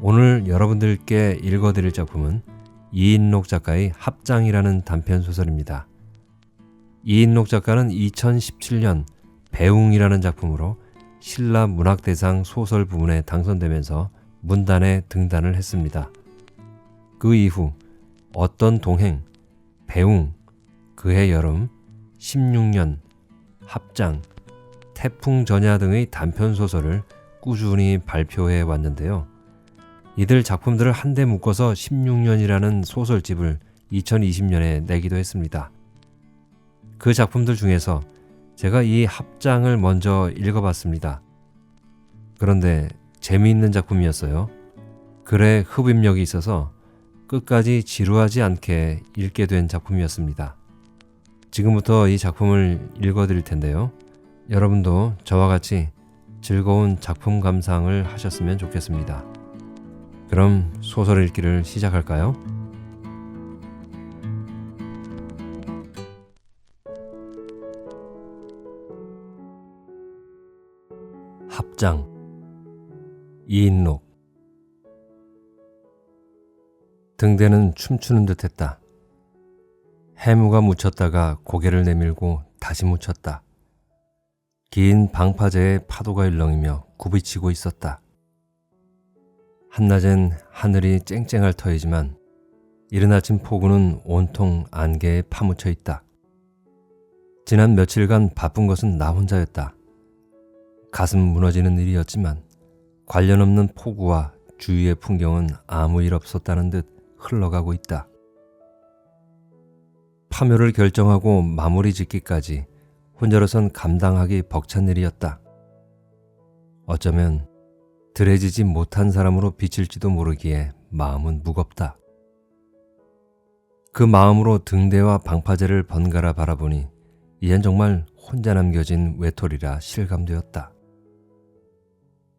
오늘 여러분들께 읽어드릴 작품은 이인록 작가의 합장이라는 단편 소설입니다. 이인록 작가는 2017년 배웅이라는 작품으로 신라 문학대상 소설 부문에 당선되면서 문단에 등단을 했습니다. 그 이후 어떤 동행, 배웅, 그해 여름, 16년, 합장, 태풍전야 등의 단편 소설을 꾸준히 발표해 왔는데요. 이들 작품들을 한데 묶어서 16년이라는 소설집을 2020년에 내기도 했습니다. 그 작품들 중에서 제가 이 합장을 먼저 읽어봤습니다. 그런데 재미있는 작품이었어요. 글에 흡입력이 있어서 끝까지 지루하지 않게 읽게 된 작품이었습니다. 지금부터 이 작품을 읽어드릴 텐데요. 여러분도 저와 같이 즐거운 작품 감상을 하셨으면 좋겠습니다. 그럼 소설 읽기를 시작할까요? 합장 이인록 등대는 춤추는 듯했다. 해무가 묻혔다가 고개를 내밀고 다시 묻혔다. 긴 방파제에 파도가 일렁이며 굽이치고 있었다. 한낮엔 하늘이 쨍쨍할 터이지만 이른 아침 폭우는 온통 안개에 파묻혀 있다. 지난 며칠간 바쁜 것은 나 혼자였다. 가슴 무너지는 일이었지만 관련 없는 폭우와 주위의 풍경은 아무 일 없었다는 듯 흘러가고 있다. 파묘를 결정하고 마무리 짓기까지 혼자로선 감당하기 벅찬 일이었다. 어쩌면 들해지지 못한 사람으로 비칠지도 모르기에 마음은 무겁다. 그 마음으로 등대와 방파제를 번갈아 바라보니 이젠 정말 혼자 남겨진 외톨이라 실감되었다.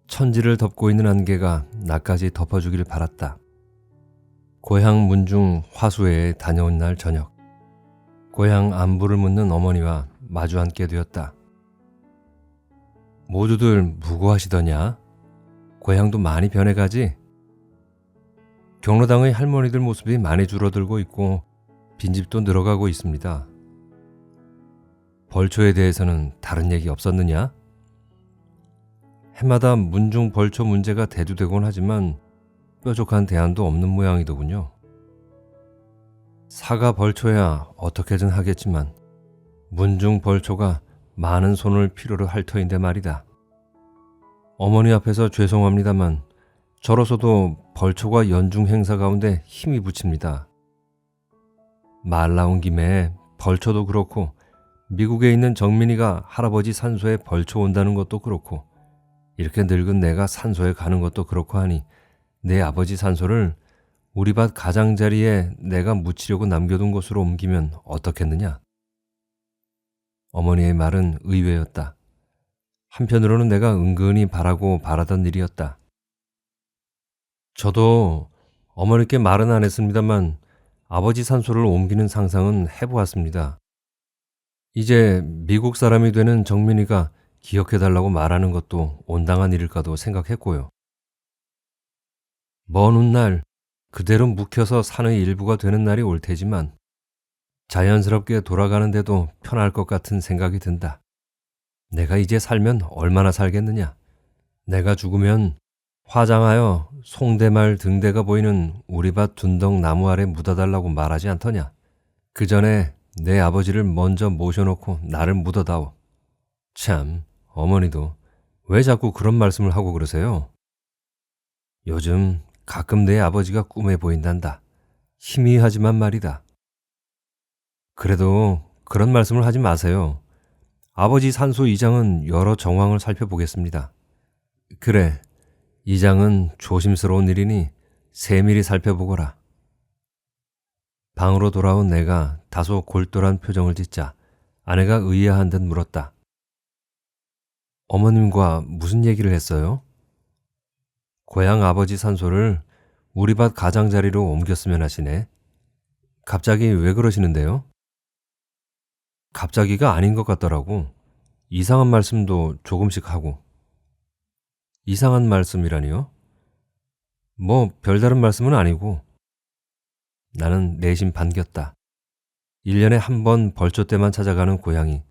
천지를 덮고 있는 안개가 나까지 덮어주길 바랐다. 고향 문중 화수회에 다녀온 날 저녁, 고향 안부를 묻는 어머니와 마주 앉게 되었다. 모두들 무고하시더냐? 고향도 많이 변해가지? 경로당의 할머니들 모습이 많이 줄어들고 있고 빈집도 늘어가고 있습니다. 벌초에 대해서는 다른 얘기 없었느냐? 해마다 문중 벌초 문제가 대두되곤 하지만 뾰족한 대안도 없는 모양이더군요. 사가 벌초야 어떻게든 하겠지만 문중 벌초가 많은 손을 필요로 할 터인데 말이다. 어머니 앞에서 죄송합니다만 저로서도 벌초가 연중 행사 가운데 힘이 붙입니다. 말 나온 김에 벌초도 그렇고 미국에 있는 정민이가 할아버지 산소에 벌초 온다는 것도 그렇고 이렇게 늙은 내가 산소에 가는 것도 그렇고 하니 내 아버지 산소를 우리 밭 가장자리에 내가 묻히려고 남겨둔 곳으로 옮기면 어떻겠느냐? 어머니의 말은 의외였다. 한편으로는 내가 은근히 바라고 바라던 일이었다. 저도 어머니께 말은 안 했습니다만 아버지 산소를 옮기는 상상은 해보았습니다. 이제 미국 사람이 되는 정민이가 기억해달라고 말하는 것도 온당한 일일까도 생각했고요. 먼 훗날 그대로 묵혀서 산의 일부가 되는 날이 올 테지만 자연스럽게 돌아가는데도 편할 것 같은 생각이 든다. 내가 이제 살면 얼마나 살겠느냐. 내가 죽으면 화장하여 송대말 등대가 보이는 우리 밭 둔덕 나무 아래 묻어달라고 말하지 않더냐. 그 전에 내 아버지를 먼저 모셔놓고 나를 묻어다오. 참, 어머니도 왜 자꾸 그런 말씀을 하고 그러세요? 요즘 가끔 내 아버지가 꿈에 보인단다. 희미하지만 말이다. 그래도 그런 말씀을 하지 마세요. 아버지 산소 이장은 여러 정황을 살펴보겠습니다. 그래, 이장은 조심스러운 일이니 세밀히 살펴보거라. 방으로 돌아온 내가 다소 골똘한 표정을 짓자 아내가 의아한 듯 물었다. 어머님과 무슨 얘기를 했어요? 고향 아버지 산소를 우리 밭 가장자리로 옮겼으면 하시네. 갑자기 왜 그러시는데요? 갑자기가 아닌 것 같더라고. 이상한 말씀도 조금씩 하고. 이상한 말씀이라니요? 뭐 별다른 말씀은 아니고. 나는 내심 반겼다. 1년에 한 번 벌초 때만 찾아가는 고향이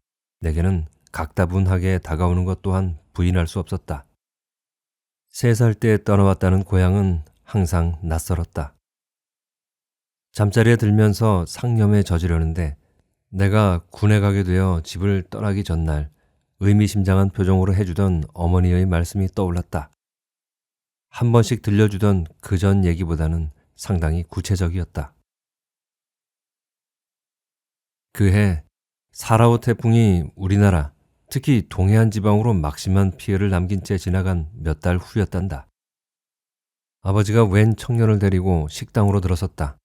내게는 각다분하게 다가오는 것 또한 부인할 수 없었다. 3살 때 떠나왔다는 고향은 항상 낯설었다. 잠자리에 들면서 상념에 젖으려는데 내가 군에 가게 되어 집을 떠나기 전날 의미심장한 표정으로 해주던 어머니의 말씀이 떠올랐다. 한 번씩 들려주던 그전 얘기보다는 상당히 구체적이었다. 그해 사라오 태풍이 우리나라, 특히 동해안 지방으로 막심한 피해를 남긴 채 지나간 몇 달 후였단다. 아버지가 웬 청년을 데리고 식당으로 들어섰다.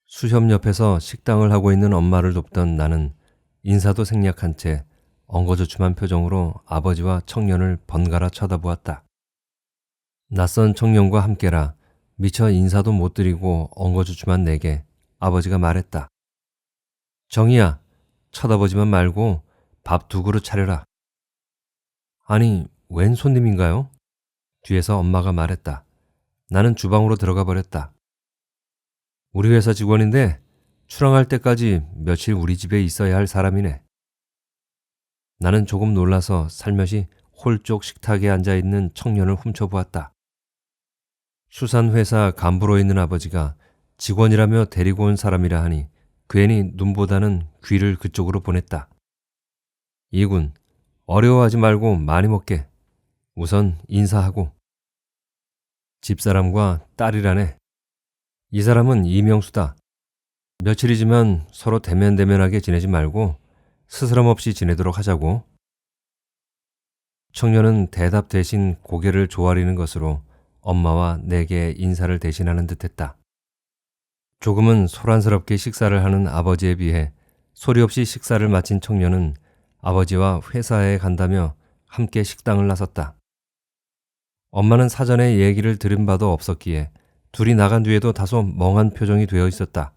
수협 옆에서 식당을 하고 있는 엄마를 돕던 나는 인사도 생략한 채 엉거주춤한 표정으로 아버지와 청년을 번갈아 쳐다보았다. 낯선 청년과 함께라 미처 인사도 못 드리고 엉거주춤한 내게 아버지가 말했다. 정희야, 쳐다보지만 말고 밥 2그릇 차려라. 아니, 웬 손님인가요? 뒤에서 엄마가 말했다. 나는 주방으로 들어가 버렸다. 우리 회사 직원인데 출항할 때까지 며칠 우리 집에 있어야 할 사람이네. 나는 조금 놀라서 살며시 홀쪽 식탁에 앉아있는 청년을 훔쳐보았다. 수산회사 간부로 있는 아버지가 직원이라며 데리고 온 사람이라 하니 괜히 눈보다는 귀를 그쪽으로 보냈다. 이군, 어려워하지 말고 많이 먹게. 우선 인사하고. 집사람과 딸이라네. 이 사람은 이명수다. 며칠이지만 서로 대면대면하게 지내지 말고 스스럼 없이 지내도록 하자고. 청년은 대답 대신 고개를 조아리는 것으로 엄마와 내게 인사를 대신하는 듯했다. 조금은 소란스럽게 식사를 하는 아버지에 비해 소리 없이 식사를 마친 청년은 아버지와 회사에 간다며 함께 식당을 나섰다. 엄마는 사전에 얘기를 들은 바도 없었기에 둘이 나간 뒤에도 다소 멍한 표정이 되어 있었다.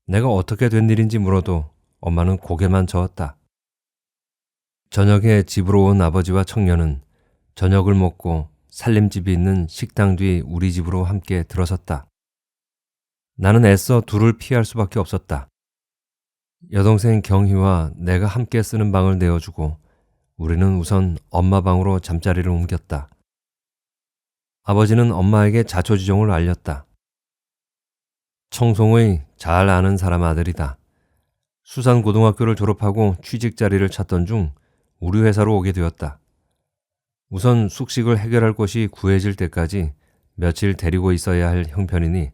내가 어떻게 된 일인지 물어도 엄마는 고개만 저었다. 저녁에 집으로 온 아버지와 청년은 저녁을 먹고 살림집이 있는 식당 뒤 우리 집으로 함께 들어섰다. 나는 애써 둘을 피할 수밖에 없었다. 여동생 경희와 내가 함께 쓰는 방을 내어주고 우리는 우선 엄마 방으로 잠자리를 옮겼다. 아버지는 엄마에게 자초지종을 알렸다. 청송의 잘 아는 사람 아들이다. 수산고등학교를 졸업하고 취직 자리를 찾던 중 우리 회사로 오게 되었다. 우선 숙식을 해결할 곳이 구해질 때까지 며칠 데리고 있어야 할 형편이니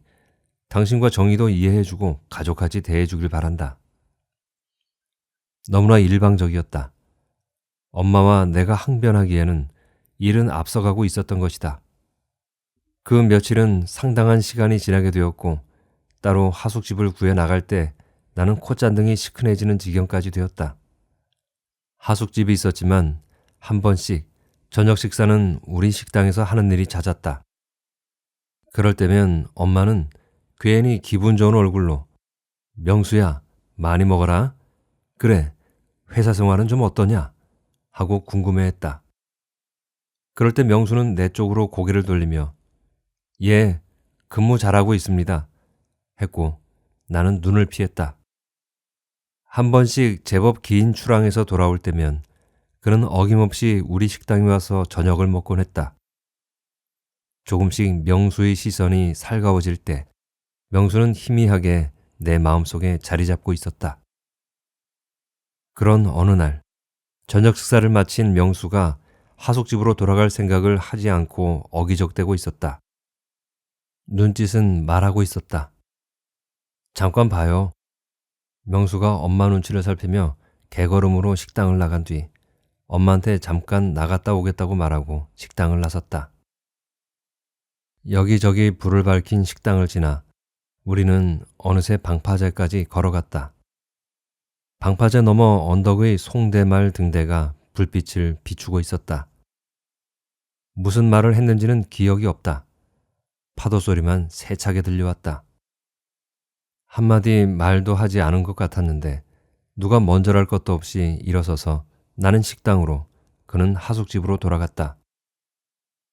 당신과 정의도 이해해주고 가족같이 대해주길 바란다. 너무나 일방적이었다. 엄마와 내가 항변하기에는 일은 앞서가고 있었던 것이다. 그 며칠은 상당한 시간이 지나게 되었고 따로 하숙집을 구해 나갈 때 나는 콧잔등이 시큰해지는 지경까지 되었다. 하숙집이 있었지만 한 번씩 저녁 식사는 우리 식당에서 하는 일이 잦았다. 그럴 때면 엄마는 괜히 기분 좋은 얼굴로 명수야, 많이 먹어라. 그래, 회사 생활은 좀 어떠냐? 하고 궁금해했다. 그럴 때 명수는 내 쪽으로 고개를 돌리며 예, 근무 잘하고 있습니다. 했고 나는 눈을 피했다. 한 번씩 제법 긴 출항에서 돌아올 때면 그는 어김없이 우리 식당에 와서 저녁을 먹곤 했다. 조금씩 명수의 시선이 살가워질 때 명수는 희미하게 내 마음속에 자리 잡고 있었다. 그런 어느 날 저녁 식사를 마친 명수가 하숙집으로 돌아갈 생각을 하지 않고 어기적대고 있었다. 눈짓은 말하고 있었다. 잠깐 봐요. 명수가 엄마 눈치를 살피며 개걸음으로 식당을 나간 뒤 엄마한테 잠깐 나갔다 오겠다고 말하고 식당을 나섰다. 여기저기 불을 밝힌 식당을 지나 우리는 어느새 방파제까지 걸어갔다. 방파제 너머 언덕의 송대말 등대가 불빛을 비추고 있었다. 무슨 말을 했는지는 기억이 없다. 파도 소리만 세차게 들려왔다. 한마디 말도 하지 않은 것 같았는데 누가 먼저랄 것도 없이 일어서서 나는 식당으로, 그는 하숙집으로 돌아갔다.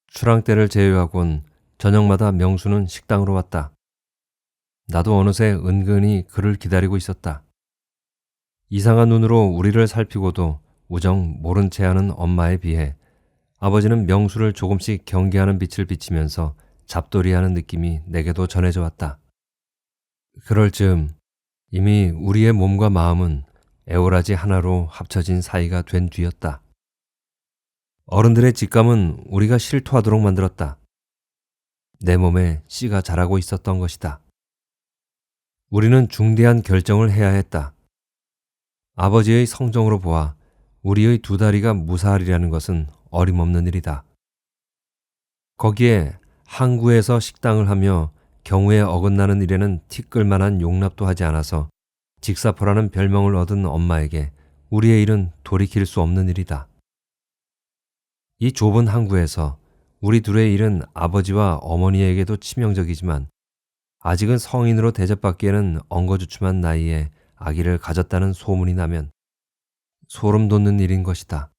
출항 때를 제외하곤 저녁마다 명수는 식당으로 왔다. 나도 어느새 은근히 그를 기다리고 있었다. 이상한 눈으로 우리를 살피고도 우정 모른 채 하는 엄마에 비해 아버지는 명수를 조금씩 경계하는 빛을 비치면서 잡돌이하는 느낌이 내게도 전해져 왔다. 그럴 즈음 이미 우리의 몸과 마음은 에오라지 하나로 합쳐진 사이가 된 뒤였다. 어른들의 직감은 우리가 실토하도록 만들었다. 내 몸에 씨가 자라고 있었던 것이다. 우리는 중대한 결정을 해야 했다. 아버지의 성정으로 보아 우리의 두 다리가 무사하리라는 것은 어림없는 일이다. 거기에 항구에서 식당을 하며 경우에 어긋나는 일에는 티끌만한 용납도 하지 않아서 직사포라는 별명을 얻은 엄마에게 우리의 일은 돌이킬 수 없는 일이다. 이 좁은 항구에서 우리 둘의 일은 아버지와 어머니에게도 치명적이지만 아직은 성인으로 대접받기에는 엉거주춤한 나이에 아기를 가졌다는 소문이 나면 소름 돋는 일인 것이다.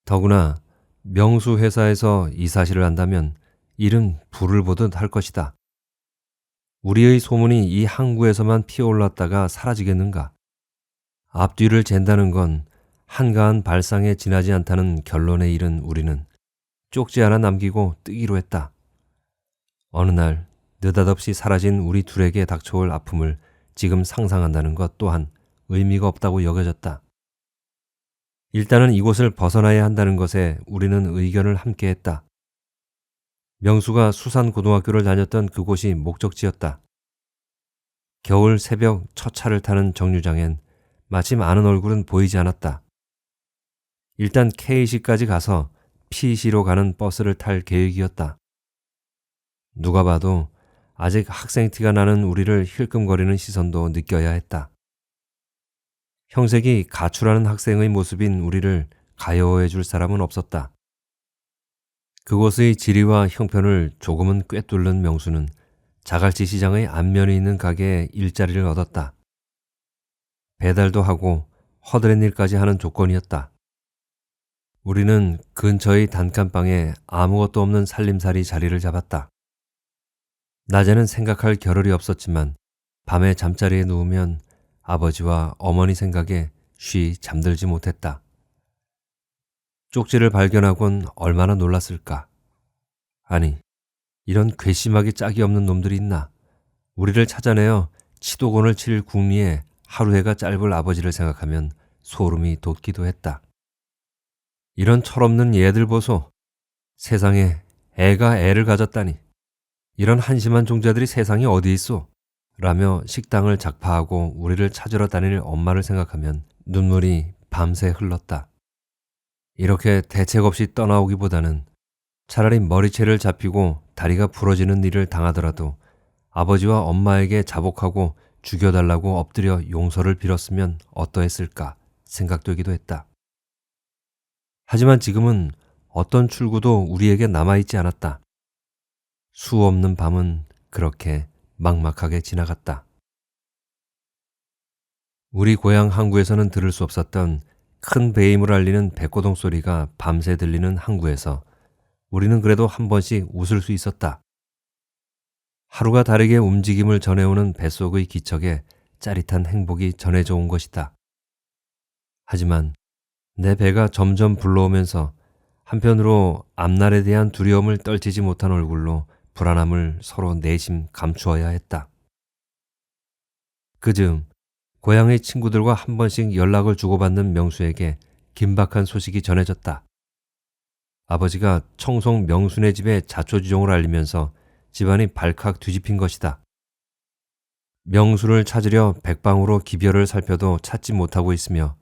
더구나 명수 회사에서 이 사실을 안다면 일은 불을 보듯 할 것이다. 우리의 소문이 이 항구에서만 피어올랐다가 사라지겠는가? 앞뒤를 잰다는 건 한가한 발상에 지나지 않다는 결론에 이른 우리는 쪽지 하나 남기고 뜨기로 했다. 어느 날 느닷없이 사라진 우리 둘에게 닥쳐올 아픔을 지금 상상한다는 것 또한 의미가 없다고 여겨졌다. 일단은 이곳을 벗어나야 한다는 것에 우리는 의견을 함께했다. 명수가 수산고등학교를 다녔던 그곳이 목적지였다. 겨울 새벽 첫 차를 타는 정류장엔 마침 아는 얼굴은 보이지 않았다. 일단 K시까지 가서 P시로 가는 버스를 탈 계획이었다. 누가 봐도 아직 학생 티가 나는 우리를 힐끔거리는 시선도 느껴야 했다. 형색이 가출하는 학생의 모습인 우리를 가여워해 줄 사람은 없었다. 그곳의 지리와 형편을 조금은 꿰뚫는 명수는 자갈치 시장의 앞면에 있는 가게에 일자리를 얻었다. 배달도 하고 허드렛 일까지 하는 조건이었다. 우리는 근처의 단칸방에 아무것도 없는 살림살이 자리를 잡았다. 낮에는 생각할 겨를이 없었지만 밤에 잠자리에 누우면 아버지와 어머니 생각에 쉬 잠들지 못했다. 쪽지를 발견하곤 얼마나 놀랐을까. 아니, 이런 괘씸하게 짝이 없는 놈들이 있나. 우리를 찾아내어 치도곤을 칠 궁리에 하루 해가 짧을 아버지를 생각하면 소름이 돋기도 했다. 이런 철없는 얘들 보소. 세상에 애가 애를 가졌다니. 이런 한심한 종자들이 세상에 어디 있소? 라며 식당을 작파하고 우리를 찾으러 다닐 엄마를 생각하면 눈물이 밤새 흘렀다. 이렇게 대책 없이 떠나오기보다는 차라리 머리채를 잡히고 다리가 부러지는 일을 당하더라도 아버지와 엄마에게 자복하고 죽여달라고 엎드려 용서를 빌었으면 어떠했을까 생각되기도 했다. 하지만 지금은 어떤 출구도 우리에게 남아있지 않았다. 수 없는 밤은 그렇게 막막하게 지나갔다. 우리 고향 항구에서는 들을 수 없었던 큰 배임을 알리는 백고동 소리가 밤새 들리는 항구에서 우리는 그래도 한 번씩 웃을 수 있었다. 하루가 다르게 움직임을 전해오는 뱃속의 기척에 짜릿한 행복이 전해져 온 것이다. 하지만 내 배가 점점 불러오면서 한편으로 앞날에 대한 두려움을 떨치지 못한 얼굴로 불안함을 서로 내심 감추어야 했다. 그즈음 고향의 친구들과 한 번씩 연락을 주고받는 명수에게 긴박한 소식이 전해졌다. 아버지가 청송 명순의 집에 자초지종을 알리면서 집안이 발칵 뒤집힌 것이다. 명수를 찾으려 백방으로 기별을 살펴도 찾지 못하고 있으며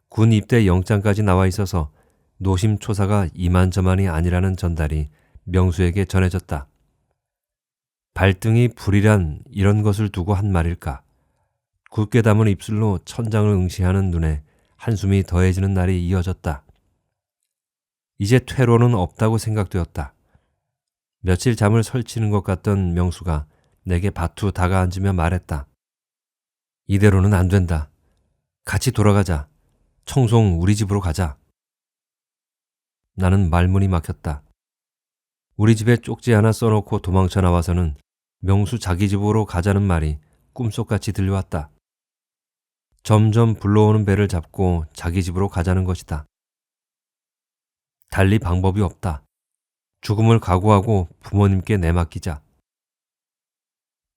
군 입대 영장까지 나와 있어서 노심초사가 이만저만이 아니라는 전달이 명수에게 전해졌다. 발등이 불이란 이런 것을 두고 한 말일까. 굳게 담은 입술로 천장을 응시하는 눈에 한숨이 더해지는 날이 이어졌다. 이제 퇴로는 없다고 생각되었다. 며칠 잠을 설치는 것 같던 명수가 내게 바투 다가앉으며 말했다. 이대로는 안 된다. 같이 돌아가자. 청송 우리 집으로 가자. 나는 말문이 막혔다. 우리 집에 쪽지 하나 써놓고 도망쳐 나와서는 명수 자기 집으로 가자는 말이 꿈속같이 들려왔다. 점점 불러오는 배를 잡고 자기 집으로 가자는 것이다. 달리 방법이 없다. 죽음을 각오하고 부모님께 내맡기자.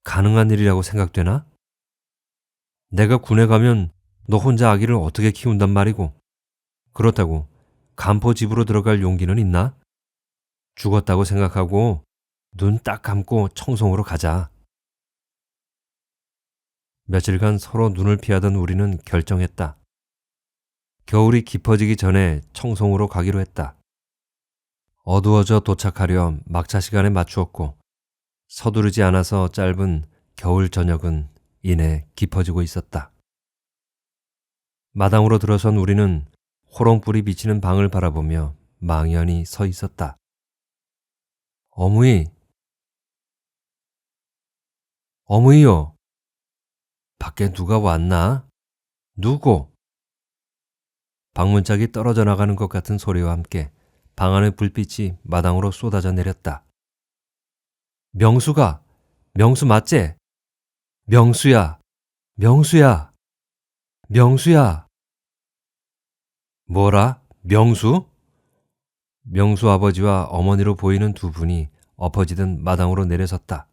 가능한 일이라고 생각되나? 내가 군에 가면 너 혼자 아기를 어떻게 키운단 말이고, 그렇다고 간포 집으로 들어갈 용기는 있나? 죽었다고 생각하고 눈 딱 감고 청송으로 가자. 며칠간 서로 눈을 피하던 우리는 결정했다. 겨울이 깊어지기 전에 청송으로 가기로 했다. 어두워져 도착하려 막차 시간에 맞추었고 서두르지 않아서 짧은 겨울 저녁은 이내 깊어지고 있었다. 마당으로 들어선 우리는 호롱불이 비치는 방을 바라보며 망연히 서 있었다. 어머니, 어머니요. 밖에 누가 왔나? 누구? 방문짝이 떨어져 나가는 것 같은 소리와 함께 방 안의 불빛이 마당으로 쏟아져 내렸다. 명수가! 명수 맞제? 명수야! 명수야! 명수야! 뭐라? 명수? 명수 아버지와 어머니로 보이는 두 분이 엎어지듯 마당으로 내려섰다.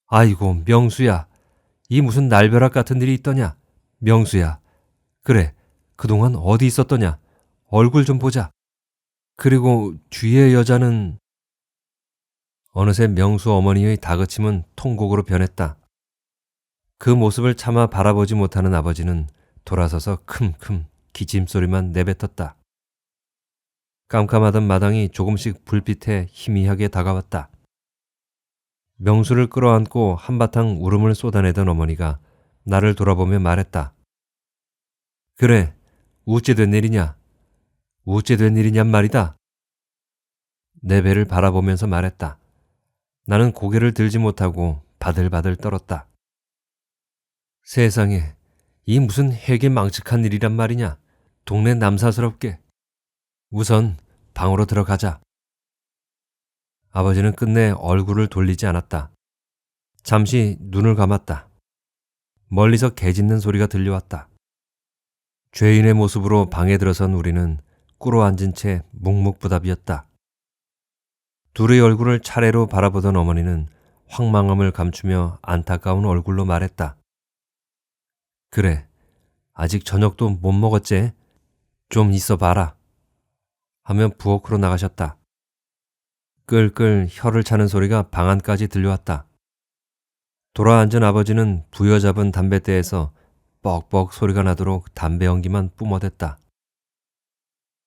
아이고, 명수야. 이 무슨 날벼락 같은 일이 있더냐? 명수야. 그래, 그동안 어디 있었더냐? 얼굴 좀 보자. 그리고 뒤에 여자는... 어느새 명수 어머니의 다그침은 통곡으로 변했다. 그 모습을 차마 바라보지 못하는 아버지는 돌아서서 큼큼 기침소리만 내뱉었다. 깜깜하던 마당이 조금씩 불빛에 희미하게 다가왔다. 명수를 끌어안고 한바탕 울음을 쏟아내던 어머니가 나를 돌아보며 말했다. 그래, 우째 된 일이냐? 우째 된 일이냔 말이다. 내 배를 바라보면서 말했다. 나는 고개를 들지 못하고 바들바들 떨었다. 세상에, 이 무슨 해괴망측한 일이란 말이냐? 동네 남사스럽게. 우선 방으로 들어가자. 아버지는 끝내 얼굴을 돌리지 않았다. 잠시 눈을 감았다. 멀리서 개 짖는 소리가 들려왔다. 죄인의 모습으로 방에 들어선 우리는 꿇어앉은 채 묵묵부답이었다. 둘의 얼굴을 차례로 바라보던 어머니는 황망함을 감추며 안타까운 얼굴로 말했다. 그래, 아직 저녁도 못 먹었제? 좀 있어 봐라. 하며 부엌으로 나가셨다. 끌끌 혀를 차는 소리가 방 안까지 들려왔다. 돌아앉은 아버지는 부여잡은 담뱃대에서 뻑뻑 소리가 나도록 담배 연기만 뿜어댔다.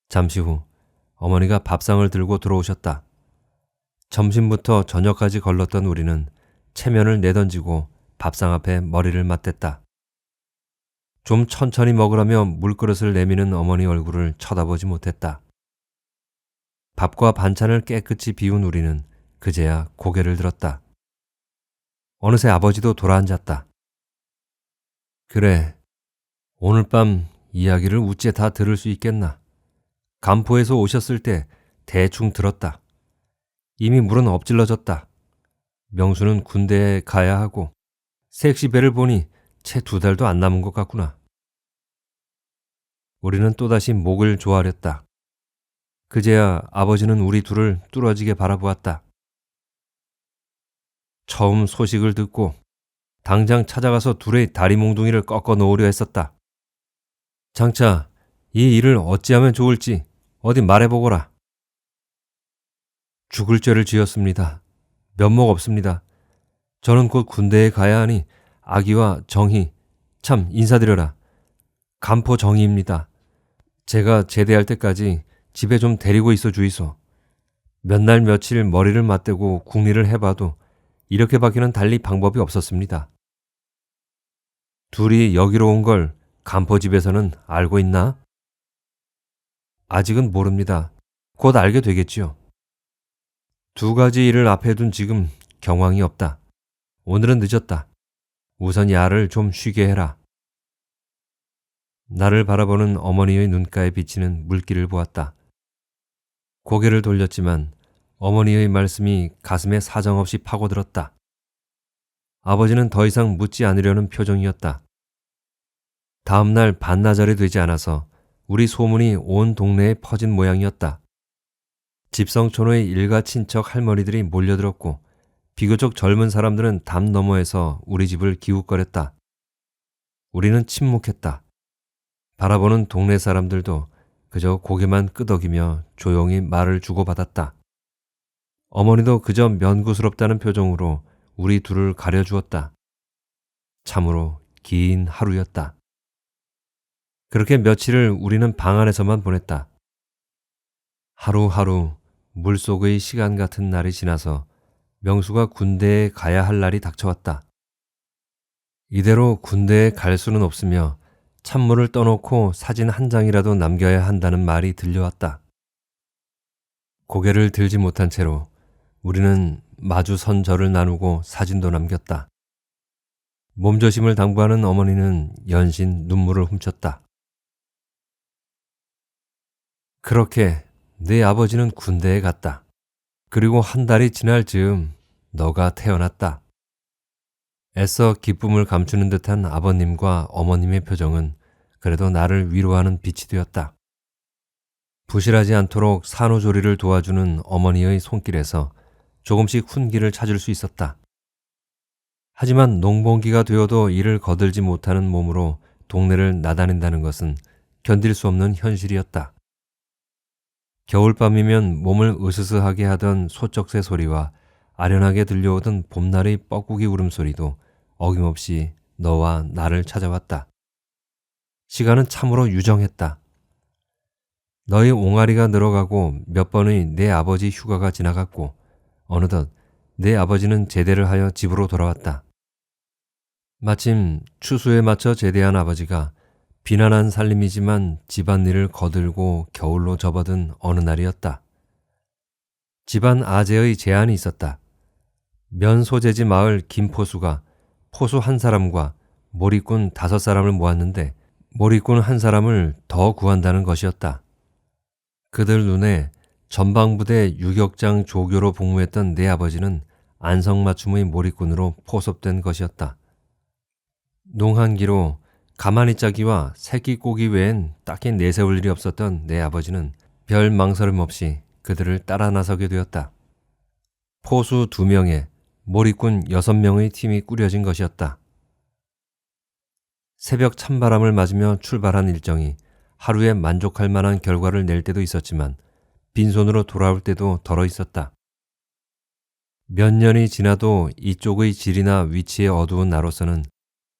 잠시 후 어머니가 밥상을 들고 들어오셨다. 점심부터 저녁까지 걸렀던 우리는 체면을 내던지고 밥상 앞에 머리를 맞댔다. 좀 천천히 먹으라며 물그릇을 내미는 어머니 얼굴을 쳐다보지 못했다. 밥과 반찬을 깨끗이 비운 우리는 그제야 고개를 들었다. 어느새 아버지도 돌아앉았다. 그래, 오늘 밤 이야기를 우째 다 들을 수 있겠나? 간포에서 오셨을 때 대충 들었다. 이미 물은 엎질러졌다. 명수는 군대에 가야 하고 색시배를 보니 채 2달도 안 남은 것 같구나. 우리는 또다시 목을 조아렸다. 그제야 아버지는 우리 둘을 뚫어지게 바라보았다. 처음 소식을 듣고 당장 찾아가서 둘의 다리 몽둥이를 꺾어 놓으려 했었다. 장차 이 일을 어찌하면 좋을지 어디 말해보거라. 죽을 죄를 지었습니다. 면목 없습니다. 저는 곧 군대에 가야 하니 아기와 정희, 참 인사드려라. 간포 정희입니다. 제가 제대할 때까지 집에 좀 데리고 있어 주이소. 몇 날 며칠 머리를 맞대고 궁리를 해봐도 이렇게밖에는 달리 방법이 없었습니다. 둘이 여기로 온 걸 간포 집에서는 알고 있나? 아직은 모릅니다. 곧 알게 되겠지요. 2가지 일을 앞에 둔 지금 경황이 없다. 오늘은 늦었다. 우선 야를 좀 쉬게 해라. 나를 바라보는 어머니의 눈가에 비치는 물기를 보았다. 고개를 돌렸지만 어머니의 말씀이 가슴에 사정없이 파고들었다. 아버지는 더 이상 묻지 않으려는 표정이었다. 다음 날 반나절이 되지 않아서 우리 소문이 온 동네에 퍼진 모양이었다. 집성촌의 일가 친척 할머니들이 몰려들었고 비교적 젊은 사람들은 담 너머에서 우리 집을 기웃거렸다. 우리는 침묵했다. 바라보는 동네 사람들도 그저 고개만 끄덕이며 조용히 말을 주고받았다. 어머니도 그저 면구스럽다는 표정으로 우리 둘을 가려주었다. 참으로 긴 하루였다. 그렇게 며칠을 우리는 방 안에서만 보냈다. 하루하루 물속의 시간 같은 날이 지나서 명수가 군대에 가야 할 날이 닥쳐왔다. 이대로 군대에 갈 수는 없으며 찬물을 떠놓고 사진 한 장이라도 남겨야 한다는 말이 들려왔다. 고개를 들지 못한 채로 우리는 마주 선 절을 나누고 사진도 남겼다. 몸조심을 당부하는 어머니는 연신 눈물을 훔쳤다. 그렇게 내 아버지는 군대에 갔다. 그리고 한 달이 지날 즈음 너가 태어났다. 애써 기쁨을 감추는 듯한 아버님과 어머님의 표정은 그래도 나를 위로하는 빛이 되었다. 부실하지 않도록 산후조리를 도와주는 어머니의 손길에서 조금씩 훈기를 찾을 수 있었다. 하지만 농번기가 되어도 이를 거들지 못하는 몸으로 동네를 나다닌다는 것은 견딜 수 없는 현실이었다. 겨울밤이면 몸을 으스스하게 하던 소쩍새 소리와 아련하게 들려오던 봄날의 뻐꾸기 울음소리도 어김없이 너와 나를 찾아왔다. 시간은 참으로 유정했다. 너의 옹알이가 늘어가고 몇 번의 내 아버지 휴가가 지나갔고 어느덧 내 아버지는 제대를 하여 집으로 돌아왔다. 마침 추수에 맞춰 제대한 아버지가 비난한 살림이지만 집안일을 거들고 겨울로 접어든 어느 날이었다. 집안 아재의 제안이 있었다. 면소재지 마을 김포수가 포수 한 사람과 몰입꾼 5사람을 모았는데 몰입꾼 한 사람을 더 구한다는 것이었다. 그들 눈에 전방부대 유격장 조교로 복무했던 내 아버지는 안성맞춤의 몰입꾼으로 포섭된 것이었다. 농한기로 가만히 짜기와 새끼 꼬기 외엔 딱히 내세울 일이 없었던 내 아버지는 별 망설임 없이 그들을 따라 나서게 되었다. 포수 2명에 몰입꾼 6명의 팀이 꾸려진 것이었다. 새벽 찬바람을 맞으며 출발한 일정이 하루에 만족할 만한 결과를 낼 때도 있었지만 빈손으로 돌아올 때도 덜어 있었다. 몇 년이 지나도 이쪽의 질이나 위치의 어두운 나로서는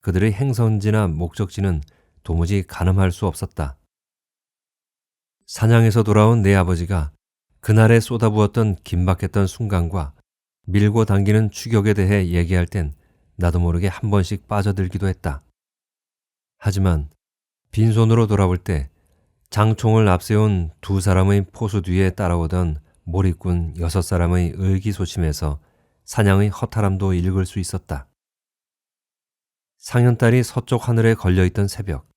그들의 행선지나 목적지는 도무지 가늠할 수 없었다. 사냥에서 돌아온 내 아버지가 그날에 쏟아부었던 긴박했던 순간과 밀고 당기는 추격에 대해 얘기할 땐 나도 모르게 한 번씩 빠져들기도 했다. 하지만 빈손으로 돌아올 때 장총을 앞세운 2사람의 포수 뒤에 따라오던 몰입꾼 6사람의 의기소침에서 사냥의 허탈함도 읽을 수 있었다. 상현딸이 서쪽 하늘에 걸려있던 새벽,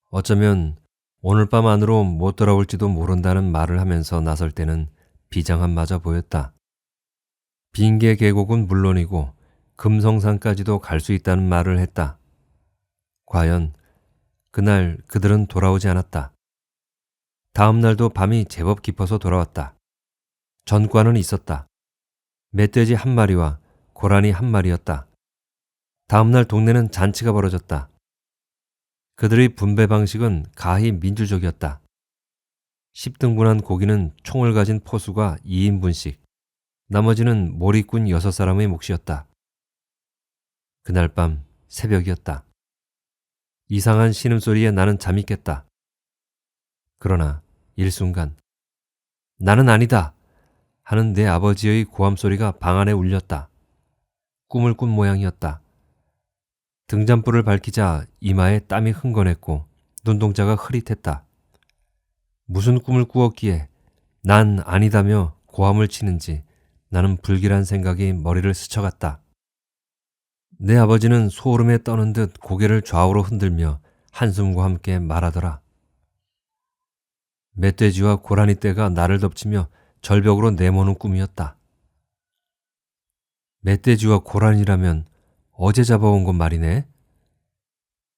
어쩌면 오늘 밤 안으로 못 돌아올지도 모른다는 말을 하면서 나설 때는 비장함마저 보였다. 빙계 계곡은 물론이고 금성산까지도 갈 수 있다는 말을 했다. 과연 그날 그들은 돌아오지 않았다. 다음 날도 밤이 제법 깊어서 돌아왔다. 전과는 있었다. 멧돼지 1마리와 고라니 1마리였다. 다음 날 동네는 잔치가 벌어졌다. 그들의 분배 방식은 가히 민주적이었다. 10등분한 고기는 총을 가진 포수가 2인분씩, 나머지는 몰입꾼 6사람의 몫이었다. 그날 밤 새벽이었다. 이상한 신음소리에 나는 잠이 깼다. 그러나 일순간 나는 아니다 하는 내 아버지의 고함소리가 방 안에 울렸다. 꿈을 꾼 모양이었다. 등잔불을 밝히자 이마에 땀이 흥건했고 눈동자가 흐릿했다. 무슨 꿈을 꾸었기에 난 아니다며 고함을 치는지 나는 불길한 생각이 머리를 스쳐갔다. 내 아버지는 소름에 떠는 듯 고개를 좌우로 흔들며 한숨과 함께 말하더라. 멧돼지와 고라니 떼가 나를 덮치며 절벽으로 내모는 꿈이었다. 멧돼지와 고라니라면 어제 잡아온 것 말이네.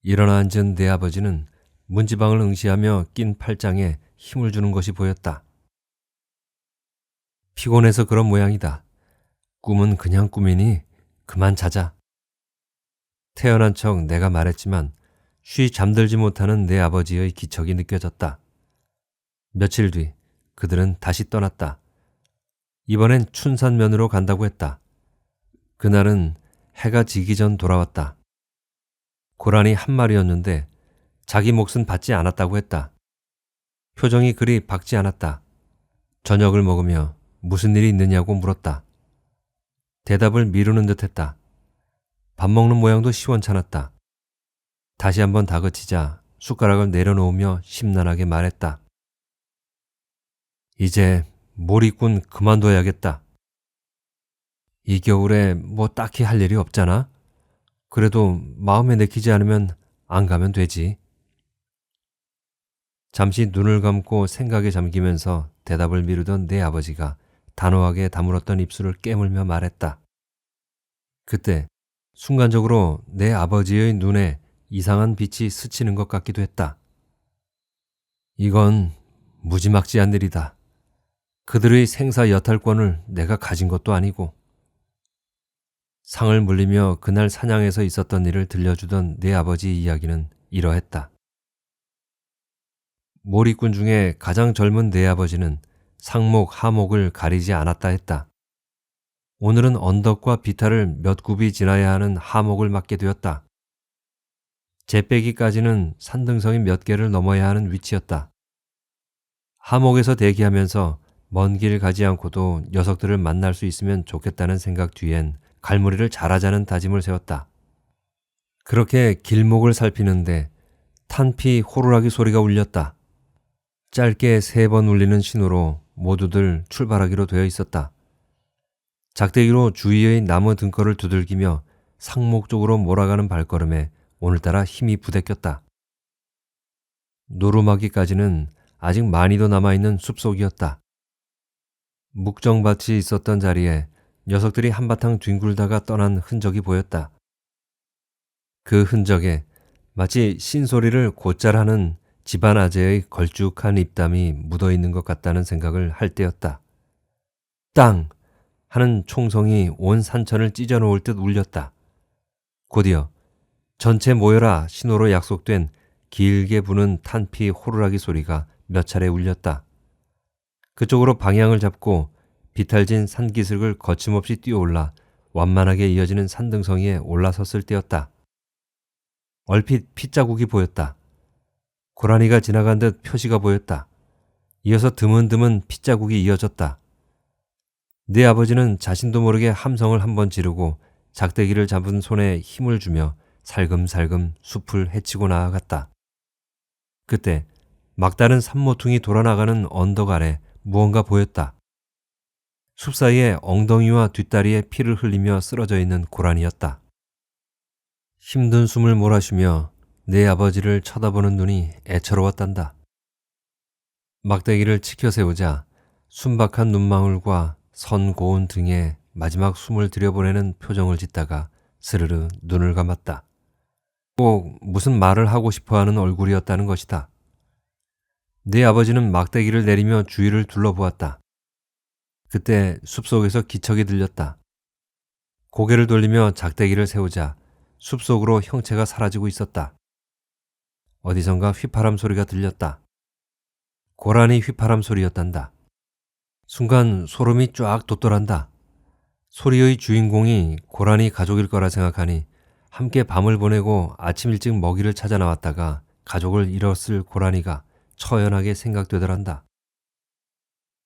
일어나 앉은 내 아버지는 문지방을 응시하며 낀 팔짱에 힘을 주는 것이 보였다. 피곤해서 그런 모양이다. 꿈은 그냥 꿈이니 그만 자자. 태어난 척 내가 말했지만 쉬 잠들지 못하는 내 아버지의 기척이 느껴졌다. 며칠 뒤 그들은 다시 떠났다. 이번엔 춘산면으로 간다고 했다. 그날은 해가 지기 전 돌아왔다. 고라니 한 마리였는데 자기 몫은 받지 않았다고 했다. 표정이 그리 밝지 않았다. 저녁을 먹으며 무슨 일이 있느냐고 물었다. 대답을 미루는 듯했다. 밥 먹는 모양도 시원찮았다. 다시 한번 다그치자 숟가락을 내려놓으며 심란하게 말했다. 이제 몰입꾼 그만둬야겠다. 이 겨울에 뭐 딱히 할 일이 없잖아. 그래도 마음에 내키지 않으면 안 가면 되지. 잠시 눈을 감고 생각에 잠기면서 대답을 미루던 내 아버지가 단호하게 다물었던 입술을 깨물며 말했다. 그때 순간적으로 내 아버지의 눈에 이상한 빛이 스치는 것 같기도 했다. 이건 무지막지한 일이다. 그들의 생사 여탈권을 내가 가진 것도 아니고. 상을 물리며 그날 사냥에서 있었던 일을 들려주던 내 아버지의 이야기는 이러했다. 몰입꾼 중에 가장 젊은 내 아버지는 상목, 하목을 가리지 않았다 했다. 오늘은 언덕과 비탈을 몇 굽이 지나야 하는 하목을 맡게 되었다. 재빼기까지는 산등성이 몇 개를 넘어야 하는 위치였다. 하목에서 대기하면서 먼 길 가지 않고도 녀석들을 만날 수 있으면 좋겠다는 생각 뒤엔 갈무리를 잘하자는 다짐을 세웠다. 그렇게 길목을 살피는데 탄피 호루라기 소리가 울렸다. 짧게 3번 울리는 신호로 모두들 출발하기로 되어 있었다. 작대기로 주위의 나무 등걸을 두들기며 상목 쪽으로 몰아가는 발걸음에 오늘따라 힘이 부대꼈다. 노루마기까지는 아직 많이도 남아있는 숲속이었다. 묵정밭이 있었던 자리에 녀석들이 한바탕 뒹굴다가 떠난 흔적이 보였다. 그 흔적에 마치 신소리를 곧잘 하는 집안 아재의 걸쭉한 입담이 묻어있는 것 같다는 생각을 할 때였다. 땅! 하는 총성이 온 산천을 찢어놓을 듯 울렸다. 곧이어 전체 모여라 신호로 약속된 길게 부는 탄피 호루라기 소리가 몇 차례 울렸다. 그쪽으로 방향을 잡고 비탈진 산기슭을 거침없이 뛰어올라 완만하게 이어지는 산등성이에 올라섰을 때였다. 얼핏 핏자국이 보였다. 고라니가 지나간 듯 표시가 보였다. 이어서 드문드문 핏자국이 이어졌다. 내 아버지는 자신도 모르게 함성을 한번 지르고 작대기를 잡은 손에 힘을 주며 살금살금 숲을 헤치고 나아갔다. 그때 막다른 산모퉁이 돌아나가는 언덕 아래 무언가 보였다. 숲 사이에 엉덩이와 뒷다리에 피를 흘리며 쓰러져 있는 고라니였다. 힘든 숨을 몰아쉬며 내 아버지를 쳐다보는 눈이 애처로웠단다. 막대기를 치켜 세우자 순박한 눈망울과 선 고운 등에 마지막 숨을 들여보내는 표정을 짓다가 스르르 눈을 감았다. 꼭 무슨 말을 하고 싶어하는 얼굴이었다는 것이다. 내 아버지는 막대기를 내리며 주위를 둘러보았다. 그때 숲속에서 기척이 들렸다. 고개를 돌리며 작대기를 세우자 숲속으로 형체가 사라지고 있었다. 어디선가 휘파람 소리가 들렸다. 고라니 휘파람 소리였단다. 순간 소름이 쫙 돋더란다. 소리의 주인공이 고라니 가족일 거라 생각하니 함께 밤을 보내고 아침 일찍 먹이를 찾아 나왔다가 가족을 잃었을 고라니가 처연하게 생각되더란다.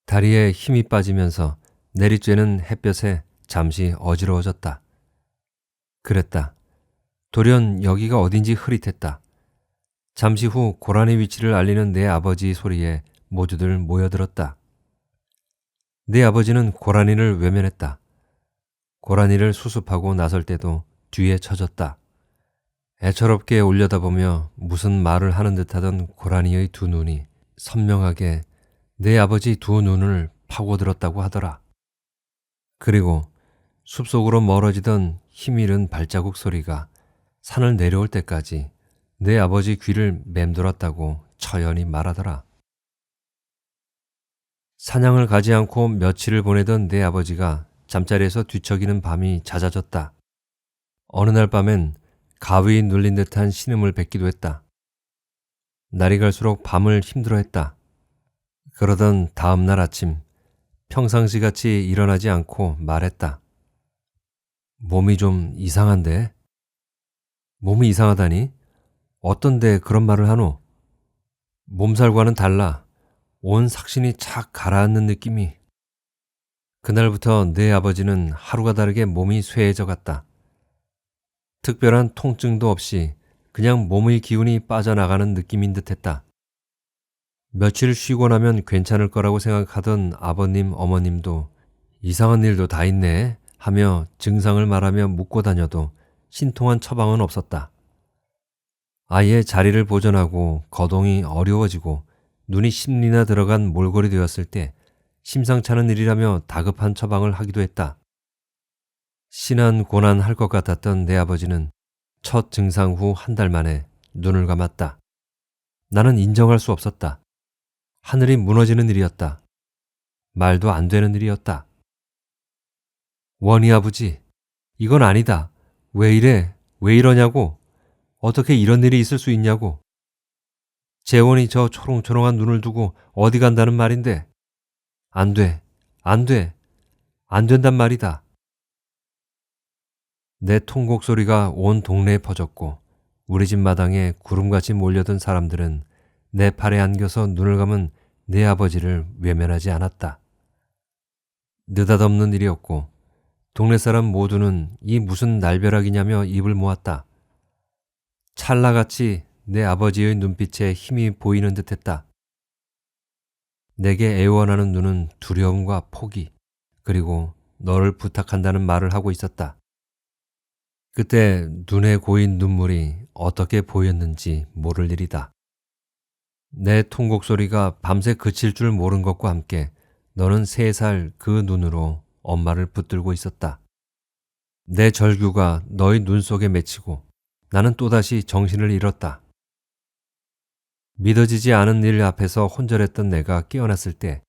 다리에 힘이 빠지면서 내리쬐는 햇볕에 잠시 어지러워졌다. 그랬다. 돌연 여기가 어딘지 흐릿했다. 잠시 후 고라니 위치를 알리는 내 아버지 소리에 모두들 모여들었다. 내 아버지는 고라니를 외면했다. 고라니를 수습하고 나설 때도 뒤에 처졌다. 애처롭게 올려다보며 무슨 말을 하는 듯하던 고라니의 두 눈이 선명하게 내 아버지 두 눈을 파고들었다고 하더라. 그리고 숲속으로 멀어지던 힘잃은 발자국 소리가 산을 내려올 때까지 내 아버지 귀를 맴돌았다고 처연히 말하더라. 사냥을 가지 않고 며칠을 보내던 내 아버지가 잠자리에서 뒤척이는 밤이 잦아졌다. 어느 날 밤엔 가위에 눌린 듯한 신음을 뱉기도 했다. 날이 갈수록 밤을 힘들어했다. 그러던 다음 날 아침 평상시같이 일어나지 않고 말했다. 몸이 좀 이상한데? 몸이 이상하다니? 어떤데 그런 말을 하노? 몸살과는 달라. 온 삭신이 착 가라앉는 느낌이. 그날부터 내 아버지는 하루가 다르게 몸이 쇠해져 갔다. 특별한 통증도 없이 그냥 몸의 기운이 빠져나가는 느낌인 듯했다. 며칠 쉬고 나면 괜찮을 거라고 생각하던 아버님, 어머님도 이상한 일도 다 있네 하며 증상을 말하며 묻고 다녀도 신통한 처방은 없었다. 아예 자리를 보존하고 거동이 어려워지고 눈이 심리나 들어간 몰골이 되었을 때 심상찮은 일이라며 다급한 처방을 하기도 했다. 신한곤한할 것 같았던 내 아버지는 첫 증상 후 한 달 만에 눈을 감았다. 나는 인정할 수 없었다. 하늘이 무너지는 일이었다. 말도 안 되는 일이었다. 원희 아버지, 이건 아니다. 왜 이래? 왜 이러냐고? 어떻게 이런 일이 있을 수 있냐고? 재원이 저 초롱초롱한 눈을 두고 어디 간다는 말인데? 안 돼, 안 돼, 안 된단 말이다. 내 통곡 소리가 온 동네에 퍼졌고 우리 집 마당에 구름같이 몰려든 사람들은 내 팔에 안겨서 눈을 감은 내 아버지를 외면하지 않았다. 느닷없는 일이었고 동네 사람 모두는 이 무슨 날벼락이냐며 입을 모았다. 찰나같이 내 아버지의 눈빛에 힘이 보이는 듯했다. 내게 애원하는 눈은 두려움과 포기, 그리고 너를 부탁한다는 말을 하고 있었다. 그때 눈에 고인 눈물이 어떻게 보였는지 모를 일이다. 내 통곡 소리가 밤새 그칠 줄 모른 것과 함께 너는 3살 그 눈으로 엄마를 붙들고 있었다. 내 절규가 너의 눈 속에 맺히고 나는 또다시 정신을 잃었다. 믿어지지 않은 일 앞에서 혼절했던 내가 깨어났을 때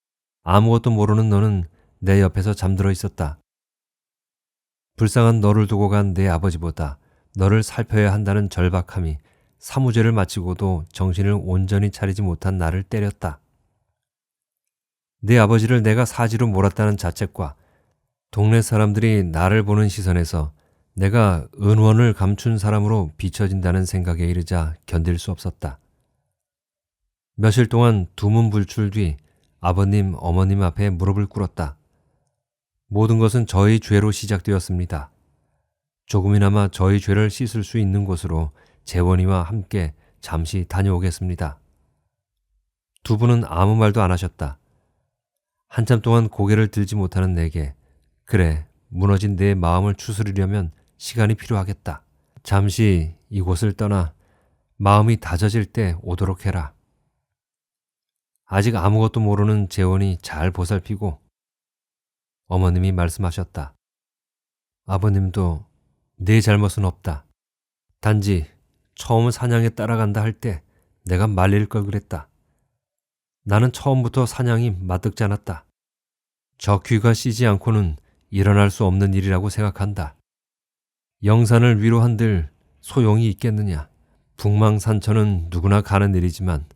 아무것도 모르는 너는 내 옆에서 잠들어 있었다. 불쌍한 너를 두고 간 내 아버지보다 너를 살펴야 한다는 절박함이 사무제를 마치고도 정신을 온전히 차리지 못한 나를 때렸다. 내 아버지를 내가 사지로 몰았다는 자책과 동네 사람들이 나를 보는 시선에서 내가 은원을 감춘 사람으로 비춰진다는 생각에 이르자 견딜 수 없었다. 며칠 동안 두문불출 뒤 아버님, 어머님 앞에 무릎을 꿇었다. 모든 것은 저의 죄로 시작되었습니다. 조금이나마 저의 죄를 씻을 수 있는 곳으로 재원이와 함께 잠시 다녀오겠습니다. 두 분은 아무 말도 안 하셨다. 한참 동안 고개를 들지 못하는 내게 그래, 무너진 내 마음을 추스리려면 시간이 필요하겠다. 잠시 이곳을 떠나 마음이 다져질 때 오도록 해라. 아직 아무것도 모르는 재원이 잘 보살피고 어머님이 말씀하셨다. 아버님도 내 잘못은 없다. 단지 처음 사냥에 따라간다 할 때 내가 말릴 걸 그랬다. 나는 처음부터 사냥이 맞득지 않았다. 저 귀가 씨지 않고는 일어날 수 없는 일이라고 생각한다. 영산을 위로 한들 소용이 있겠느냐. 북망산천은 누구나 가는 일이지만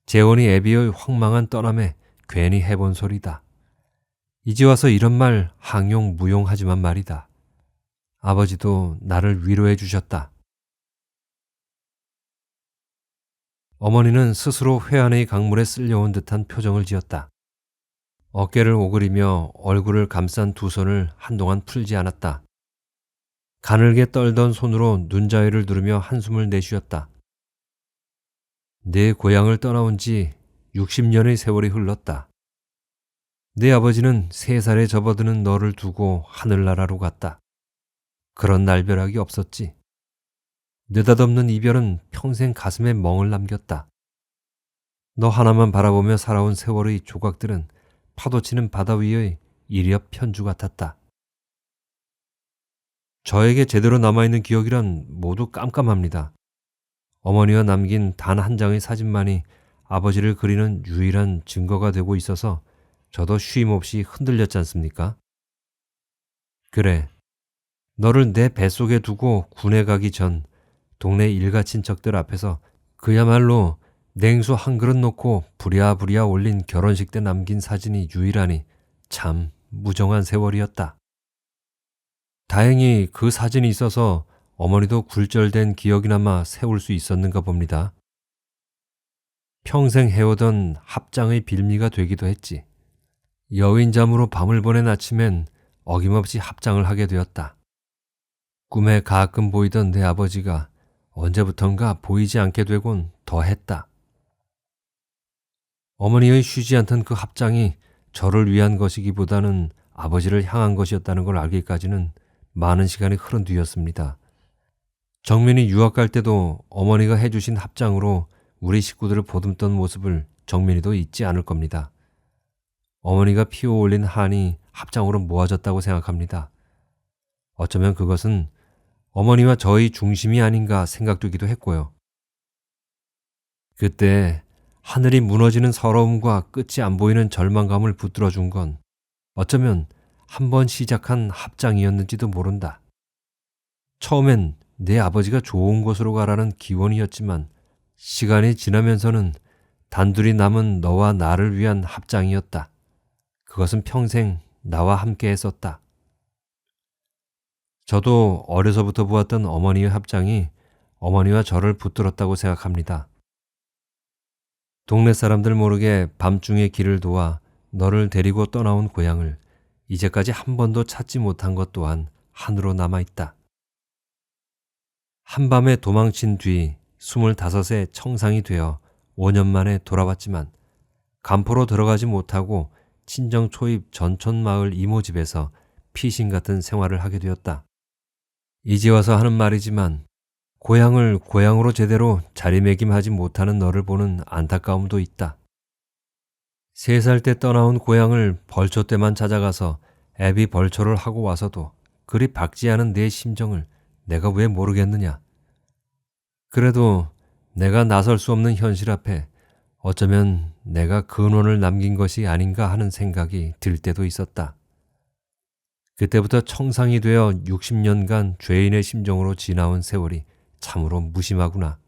재원이 애비의 황망한 떠남에 괜히 해본 소리다. 이제 와서 이런 말 항용무용하지만 말이다. 아버지도 나를 위로해 주셨다. 어머니는 스스로 회한의 강물에 쓸려온 듯한 표정을 지었다. 어깨를 오그리며 얼굴을 감싼 두 손을 한동안 풀지 않았다. 가늘게 떨던 손으로 눈자위를 누르며 한숨을 내쉬었다. 내 고향을 떠나온 지 60년의 세월이 흘렀다. 내 아버지는 3살에 접어드는 너를 두고 하늘나라로 갔다. 그런 날벼락이 없었지. 느닷없는 이별은 평생 가슴에 멍을 남겼다. 너 하나만 바라보며 살아온 세월의 조각들은 파도치는 바다 위의 이리업 편주 같았다. 저에게 제대로 남아있는 기억이란 모두 깜깜합니다. 어머니와 남긴 단 한 장의 사진만이 아버지를 그리는 유일한 증거가 되고 있어서 저도 쉼없이 흔들렸지 않습니까? 그래, 너를 내 뱃속에 두고 군에 가기 전 동네 일가 친척들 앞에서 그야말로 냉수 한 그릇 놓고 부랴부랴 올린 결혼식 때 남긴 사진이 유일하니 참 무정한 세월이었다. 다행히 그 사진이 있어서 어머니도 굴절된 기억이나마 세울 수 있었는가 봅니다. 평생 해오던 합장의 빌미가 되기도 했지. 여인잠으로 밤을 보낸 아침엔 어김없이 합장을 하게 되었다. 꿈에 가끔 보이던 내 아버지가 언제부턴가 보이지 않게 되곤 더했다. 어머니의 쉬지 않던 그 합장이 저를 위한 것이기보다는 아버지를 향한 것이었다는 걸 알기까지는 많은 시간이 흐른 뒤였습니다. 정민이 유학 갈 때도 어머니가 해주신 합장으로 우리 식구들을 보듬던 모습을 정민이도 잊지 않을 겁니다. 어머니가 피워올린 한이 합장으로 모아졌다고 생각합니다. 어쩌면 그것은 어머니와 저의 중심이 아닌가 생각되기도 했고요. 그때 하늘이 무너지는 서러움과 끝이 안 보이는 절망감을 붙들어준 건 어쩌면 한 번 시작한 합장이었는지도 모른다. 처음엔 내 아버지가 좋은 곳으로 가라는 기원이었지만 시간이 지나면서는 단둘이 남은 너와 나를 위한 합장이었다. 그것은 평생 나와 함께 했었다. 저도 어려서부터 보았던 어머니의 합장이 어머니와 저를 붙들었다고 생각합니다. 동네 사람들 모르게 밤중에 길을 도와 너를 데리고 떠나온 고향을 이제까지 한 번도 찾지 못한 것 또한 한으로 남아있다. 한밤에 도망친 뒤 25세 청상이 되어 5년 만에 돌아왔지만 간포로 들어가지 못하고 친정 초입 전촌마을 이모 집에서 피신 같은 생활을 하게 되었다. 이제 와서 하는 말이지만 고향을 고향으로 제대로 자리매김하지 못하는 너를 보는 안타까움도 있다. 3살 때 떠나온 고향을 벌초 때만 찾아가서 애비 벌초를 하고 와서도 그리 밝지 않은 내 심정을 내가 왜 모르겠느냐. 그래도 내가 나설 수 없는 현실 앞에 어쩌면 내가 근원을 남긴 것이 아닌가 하는 생각이 들 때도 있었다. 그때부터 청상이 되어 60년간 죄인의 심정으로 지나온 세월이 참으로 무심하구나.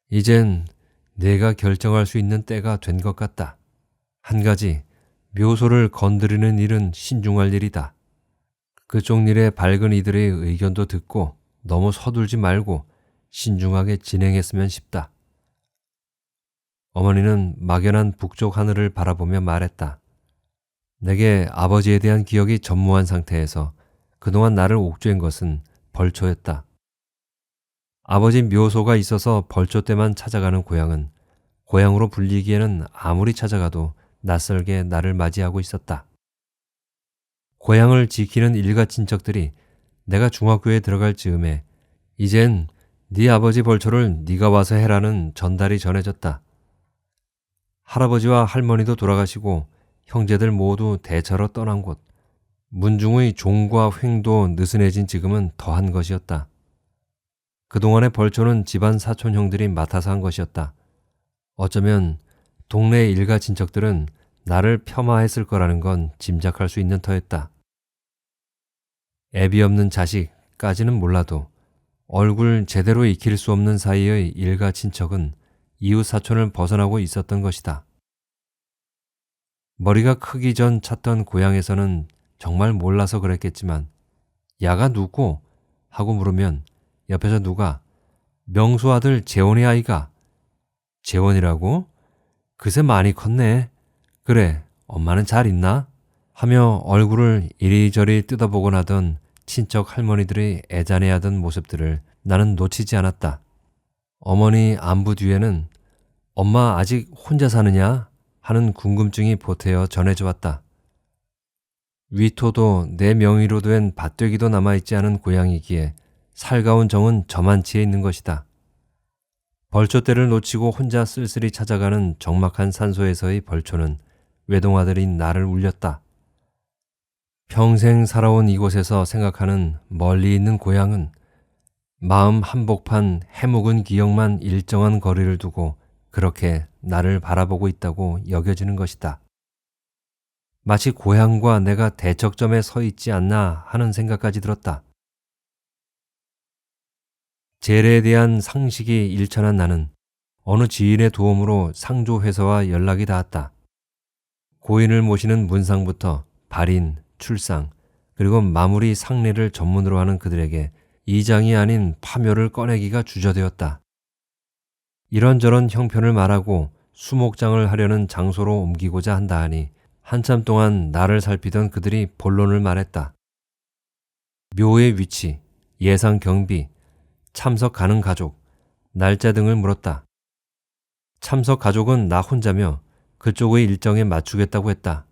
이젠 내가 결정할 수 있는 때가 된 것 같다. 한 가지, 묘소를 건드리는 일은 신중할 일이다. 그쪽 일에 밝은 이들의 의견도 듣고 너무 서둘지 말고 신중하게 진행했으면 싶다. 어머니는 막연한 북쪽 하늘을 바라보며 말했다. 내게 아버지에 대한 기억이 전무한 상태에서 그동안 나를 옥죄인 것은 벌초였다. 아버지 묘소가 있어서 벌초 때만 찾아가는 고향은 고향으로 불리기에는 아무리 찾아가도 낯설게 나를 맞이하고 있었다. 고향을 지키는 일가 친척들이 내가 중학교에 들어갈 즈음에 이젠 네 아버지 벌초를 네가 와서 해라는 전달이 전해졌다. 할아버지와 할머니도 돌아가시고 형제들 모두 대처로 떠난 곳, 문중의 종과 횡도 느슨해진 지금은 더한 것이었다. 그동안의 벌초는 집안 사촌 형들이 맡아서 한 것이었다. 어쩌면 동네 일가 친척들은 나를 폄하했을 거라는 건 짐작할 수 있는 터였다. 애비 없는 자식까지는 몰라도 얼굴 제대로 익힐 수 없는 사이의 일가 친척은 이웃 사촌을 벗어나고 있었던 것이다. 머리가 크기 전 찾던 고향에서는 정말 몰라서 그랬겠지만 야가 누구? 하고 물으면 옆에서 누가 명수 아들 재원이 아이가? 재원이라고? 그새 많이 컸네. 그래, 엄마는 잘 있나? 하며 얼굴을 이리저리 뜯어보곤 하던 친척 할머니들의 애잔해하던 모습들을 나는 놓치지 않았다. 어머니 안부 뒤에는 엄마 아직 혼자 사느냐? 하는 궁금증이 보태어 전해져 왔다. 위토도 내 명의로 된 밭되기도 남아있지 않은 고향이기에 살가운 정은 저만치에 있는 것이다. 벌초 때를 놓치고 혼자 쓸쓸히 찾아가는 적막한 산소에서의 벌초는 외동아들인 나를 울렸다. 평생 살아온 이곳에서 생각하는 멀리 있는 고향은 마음 한복판 해묵은 기억만 일정한 거리를 두고 그렇게 나를 바라보고 있다고 여겨지는 것이다. 마치 고향과 내가 대척점에 서 있지 않나 하는 생각까지 들었다. 재래에 대한 상식이 일천한 나는 어느 지인의 도움으로 상조회사와 연락이 닿았다. 고인을 모시는 문상부터 발인, 출상, 그리고 마무리 상례를 전문으로 하는 그들에게 이장이 아닌 파묘를 꺼내기가 주저되었다. 이런저런 형편을 말하고 수목장을 하려는 장소로 옮기고자 한다 하니 한참 동안 나를 살피던 그들이 본론을 말했다. 묘의 위치, 예상 경비, 참석 가능 가족, 날짜 등을 물었다. 참석 가족은 나 혼자며 그쪽의 일정에 맞추겠다고 했다.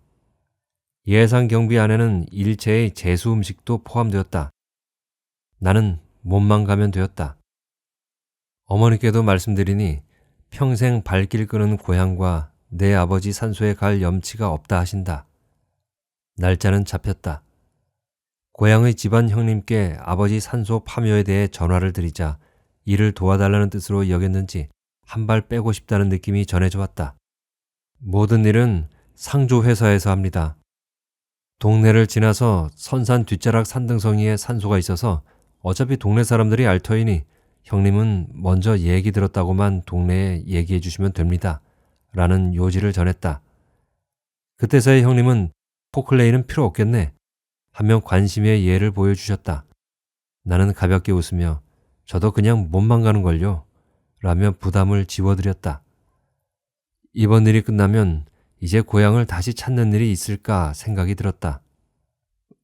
예상 경비 안에는 일체의 제수 음식도 포함되었다. 나는 몸만 가면 되었다. 어머니께도 말씀드리니 평생 발길 끄는 고향과 내 아버지 산소에 갈 염치가 없다 하신다. 날짜는 잡혔다. 고향의 집안 형님께 아버지 산소 파묘에 대해 전화를 드리자 이를 도와달라는 뜻으로 여겼는지 한 발 빼고 싶다는 느낌이 전해져 왔다. 모든 일은 상조회사에서 합니다. 동네를 지나서 선산 뒷자락 산등성이에 산소가 있어서 어차피 동네 사람들이 알 터이니 형님은 먼저 얘기 들었다고만 동네에 얘기해 주시면 됩니다. 라는 요지를 전했다. 그때서야 형님은 포클레이는 필요 없겠네 하며 관심의 예를 보여주셨다. 나는 가볍게 웃으며 저도 그냥 몸만 가는걸요 라며 부담을 지워드렸다. 이번 일이 끝나면 이제 고향을 다시 찾는 일이 있을까 생각이 들었다.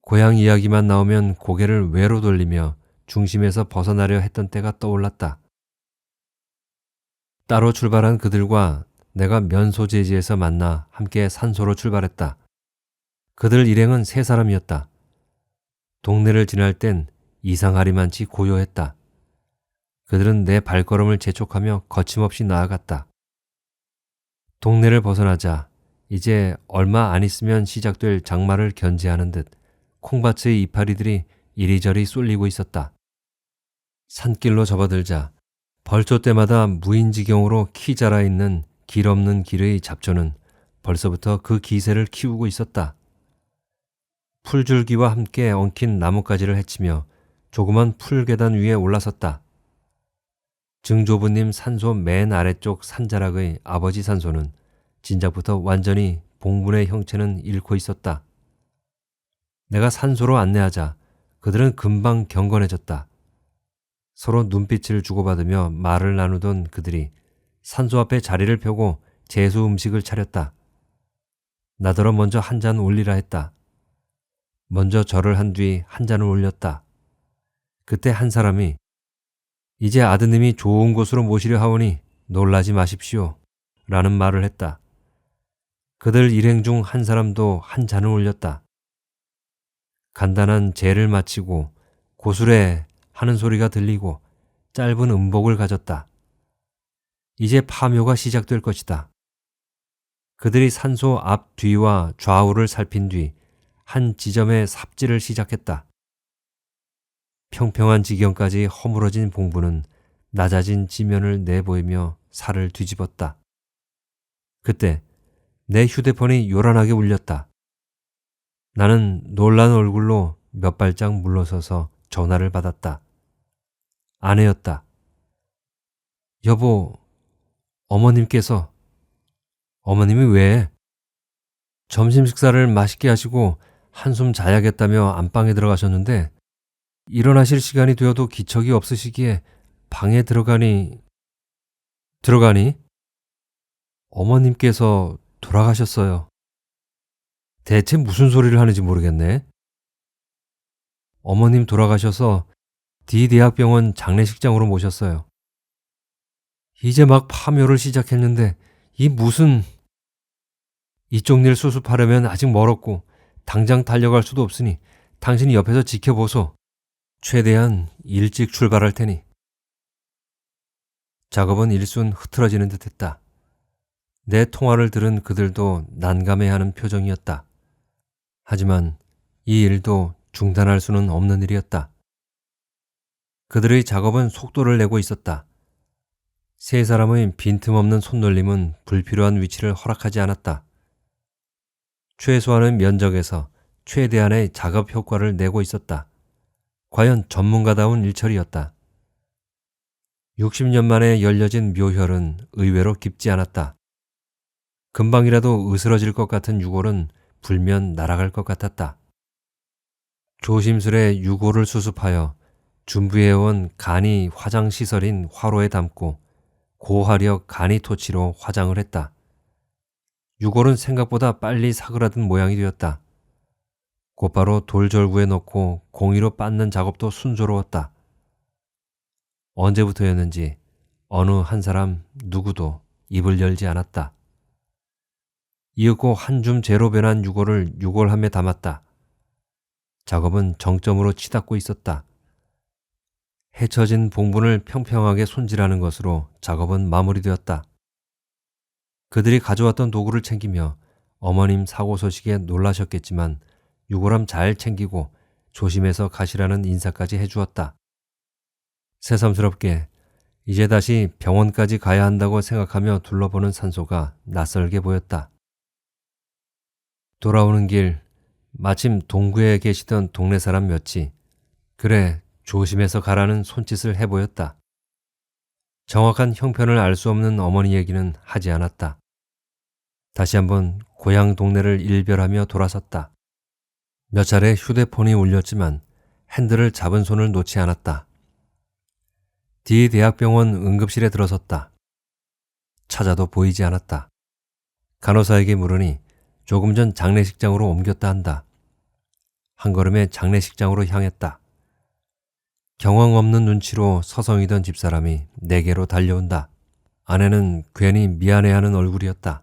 고향 이야기만 나오면 고개를 외로 돌리며 중심에서 벗어나려 했던 때가 떠올랐다. 따로 출발한 그들과 내가 면소재지에서 만나 함께 산소로 출발했다. 그들 일행은 3사람이었다. 동네를 지날 땐 이상하리만치 고요했다. 그들은 내 발걸음을 재촉하며 거침없이 나아갔다. 동네를 벗어나자 이제 얼마 안 있으면 시작될 장마를 견제하는 듯 콩밭의 이파리들이 이리저리 쏠리고 있었다. 산길로 접어들자 벌초 때마다 무인지경으로 키 자라 있는 길 없는 길의 잡초는 벌써부터 그 기세를 키우고 있었다. 풀줄기와 함께 엉킨 나뭇가지를 헤치며 조그만 풀계단 위에 올라섰다. 증조부님 산소 맨 아래쪽 산자락의 아버지 산소는 진작부터 완전히 봉분의 형체는 잃고 있었다. 내가 산소로 안내하자 그들은 금방 경건해졌다. 서로 눈빛을 주고받으며 말을 나누던 그들이 산소 앞에 자리를 펴고 제수 음식을 차렸다. 나더러 먼저 한 잔 올리라 했다. 먼저 절을 한 뒤 한 잔을 올렸다. 그때 한 사람이 이제 아드님이 좋은 곳으로 모시려 하오니 놀라지 마십시오 라는 말을 했다. 그들 일행 중 한 사람도 한 잔을 올렸다. 간단한 제를 마치고 고수래 하는 소리가 들리고 짧은 음복을 가졌다. 이제 파묘가 시작될 것이다. 그들이 산소 앞 뒤와 좌우를 살핀 뒤 한 지점에 삽질을 시작했다. 평평한 지경까지 허물어진 봉부는 낮아진 지면을 내보이며 살을 뒤집었다. 그때 내 휴대폰이 요란하게 울렸다. 나는 놀란 얼굴로 몇 발짝 물러서서 전화를 받았다. 아내였다. 여보, 어머님께서. 어머님이 왜? 점심 식사를 맛있게 하시고 한숨 자야겠다며 안방에 들어가셨는데 일어나실 시간이 되어도 기척이 없으시기에 방에 들어가니 어머님께서 돌아가셨어요. 대체 무슨 소리를 하는지 모르겠네. 어머님 돌아가셔서 D대학병원 장례식장으로 모셨어요. 이제 막 파묘를 시작했는데 이쪽 일 수습하려면 아직 멀었고 당장 달려갈 수도 없으니 당신이 옆에서 지켜보소. 최대한 일찍 출발할 테니. 작업은 일순 흐트러지는 듯 했다. 내 통화를 들은 그들도 난감해하는 표정이었다. 하지만 이 일도 중단할 수는 없는 일이었다. 그들의 작업은 속도를 내고 있었다. 세 사람의 빈틈없는 손놀림은 불필요한 위치를 허락하지 않았다. 최소한의 면적에서 최대한의 작업 효과를 내고 있었다. 과연 전문가다운 일처리였다. 60년 만에 열려진 묘혈은 의외로 깊지 않았다. 금방이라도 으스러질 것 같은 유골은 불면 날아갈 것 같았다. 조심스레 유골을 수습하여 준비해온 간이 화장시설인 화로에 담고 고화력 간이 토치로 화장을 했다. 유골은 생각보다 빨리 사그라든 모양이 되었다. 곧바로 돌절구에 넣고 공이로 빻는 작업도 순조로웠다. 언제부터였는지 어느 한 사람 누구도 입을 열지 않았다. 이윽고 한 줌 재로 변한 유골을 유골함에 담았다. 작업은 정점으로 치닫고 있었다. 헤쳐진 봉분을 평평하게 손질하는 것으로 작업은 마무리되었다. 그들이 가져왔던 도구를 챙기며 어머님 사고 소식에 놀라셨겠지만 유골함 잘 챙기고 조심해서 가시라는 인사까지 해주었다. 새삼스럽게 이제 다시 병원까지 가야 한다고 생각하며 둘러보는 산소가 낯설게 보였다. 돌아오는 길 마침 동구에 계시던 동네 사람 몇이 그래 조심해서 가라는 손짓을 해보였다. 정확한 형편을 알 수 없는 어머니 얘기는 하지 않았다. 다시 한번 고향 동네를 일별하며 돌아섰다. 몇 차례 휴대폰이 울렸지만 핸들을 잡은 손을 놓지 않았다. 대학병원 응급실에 들어섰다. 찾아도 보이지 않았다. 간호사에게 물으니 조금 전 장례식장으로 옮겼다 한다. 한 걸음에 장례식장으로 향했다. 경황 없는 눈치로 서성이던 집사람이 내게로 달려온다. 아내는 괜히 미안해하는 얼굴이었다.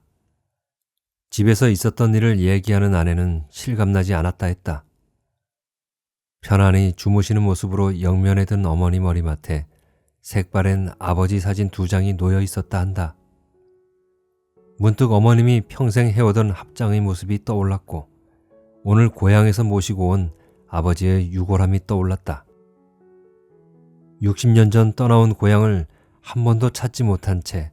집에서 있었던 일을 얘기하는 아내는 실감나지 않았다 했다. 편안히 주무시는 모습으로 영면에 든 어머니 머리맡에 색바랜 아버지 사진 2장이 놓여 있었다 한다. 문득 어머님이 평생 해오던 합장의 모습이 떠올랐고 오늘 고향에서 모시고 온 아버지의 유골함이 떠올랐다. 60년 전 떠나온 고향을 한 번도 찾지 못한 채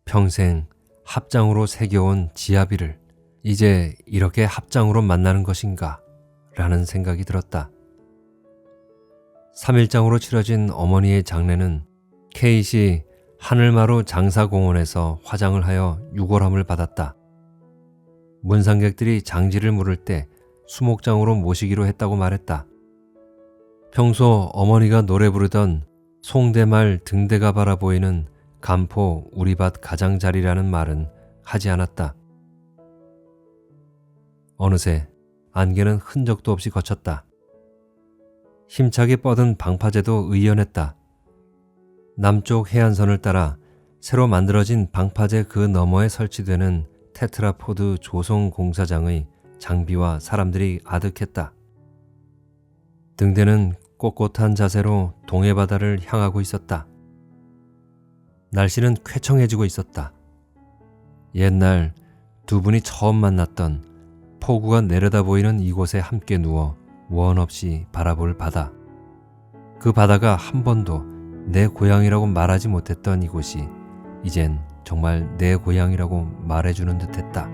평생 합장으로 새겨온 지아비를 이제 이렇게 합장으로 만나는 것인가 라는 생각이 들었다. 3일장으로 치러진 어머니의 장례는 K시 하늘마루 장사공원에서 화장을 하여 유골함을 받았다. 문상객들이 장지를 물을 때 수목장으로 모시기로 했다고 말했다. 평소 어머니가 노래 부르던 송대말 등대가 바라 보이는 간포 우리밭 가장자리라는 말은 하지 않았다. 어느새 안개는 흔적도 없이 거쳤다. 힘차게 뻗은 방파제도 의연했다. 남쪽 해안선을 따라 새로 만들어진 방파제 그 너머에 설치되는 테트라포드 조성공사장의 장비와 사람들이 아득했다. 등대는 꼿꼿한 자세로 동해바다를 향하고 있었다. 날씨는 쾌청해지고 있었다. 옛날 두 분이 처음 만났던 폭우가 내려다 보이는 이곳에 함께 누워 원 없이 바라볼 바다. 그 바다가 한 번도 내 고향이라고 말하지 못했던 이곳이 이젠 정말 내 고향이라고 말해주는 듯했다.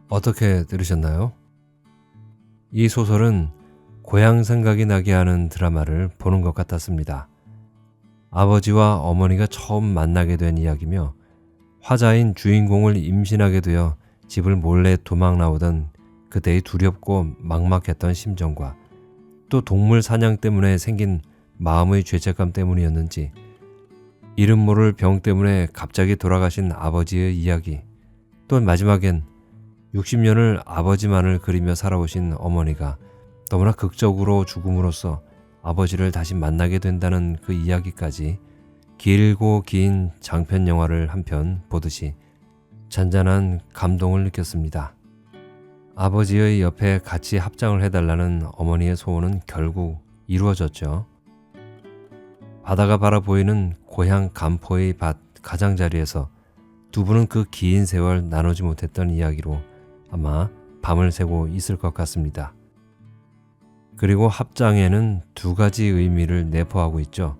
어떻게 들으셨나요? 이 소설은 고향 생각이 나게 하는 드라마를 보는 것 같았습니다. 아버지와 어머니가 처음 만나게 된 이야기며 화자인 주인공을 임신하게 되어 집을 몰래 도망 나오던 그때의 두렵고 막막했던 심정과 또 동물 사냥 때문에 생긴 마음의 죄책감 때문이었는지 이름 모를 병 때문에 갑자기 돌아가신 아버지의 이야기, 또 마지막엔 60년을 아버지만을 그리며 살아오신 어머니가 너무나 극적으로 죽음으로써 아버지를 다시 만나게 된다는 그 이야기까지 길고 긴 장편 영화를 한 편 보듯이 잔잔한 감동을 느꼈습니다. 아버지의 옆에 같이 합장을 해달라는 어머니의 소원은 결국 이루어졌죠. 바다가 바라 보이는 고향 간포의 밭 가장자리에서 두 분은 그 긴 세월 나누지 못했던 이야기로 아마 밤을 새고 있을 것 같습니다. 그리고 합장에는 두 가지 의미를 내포하고 있죠.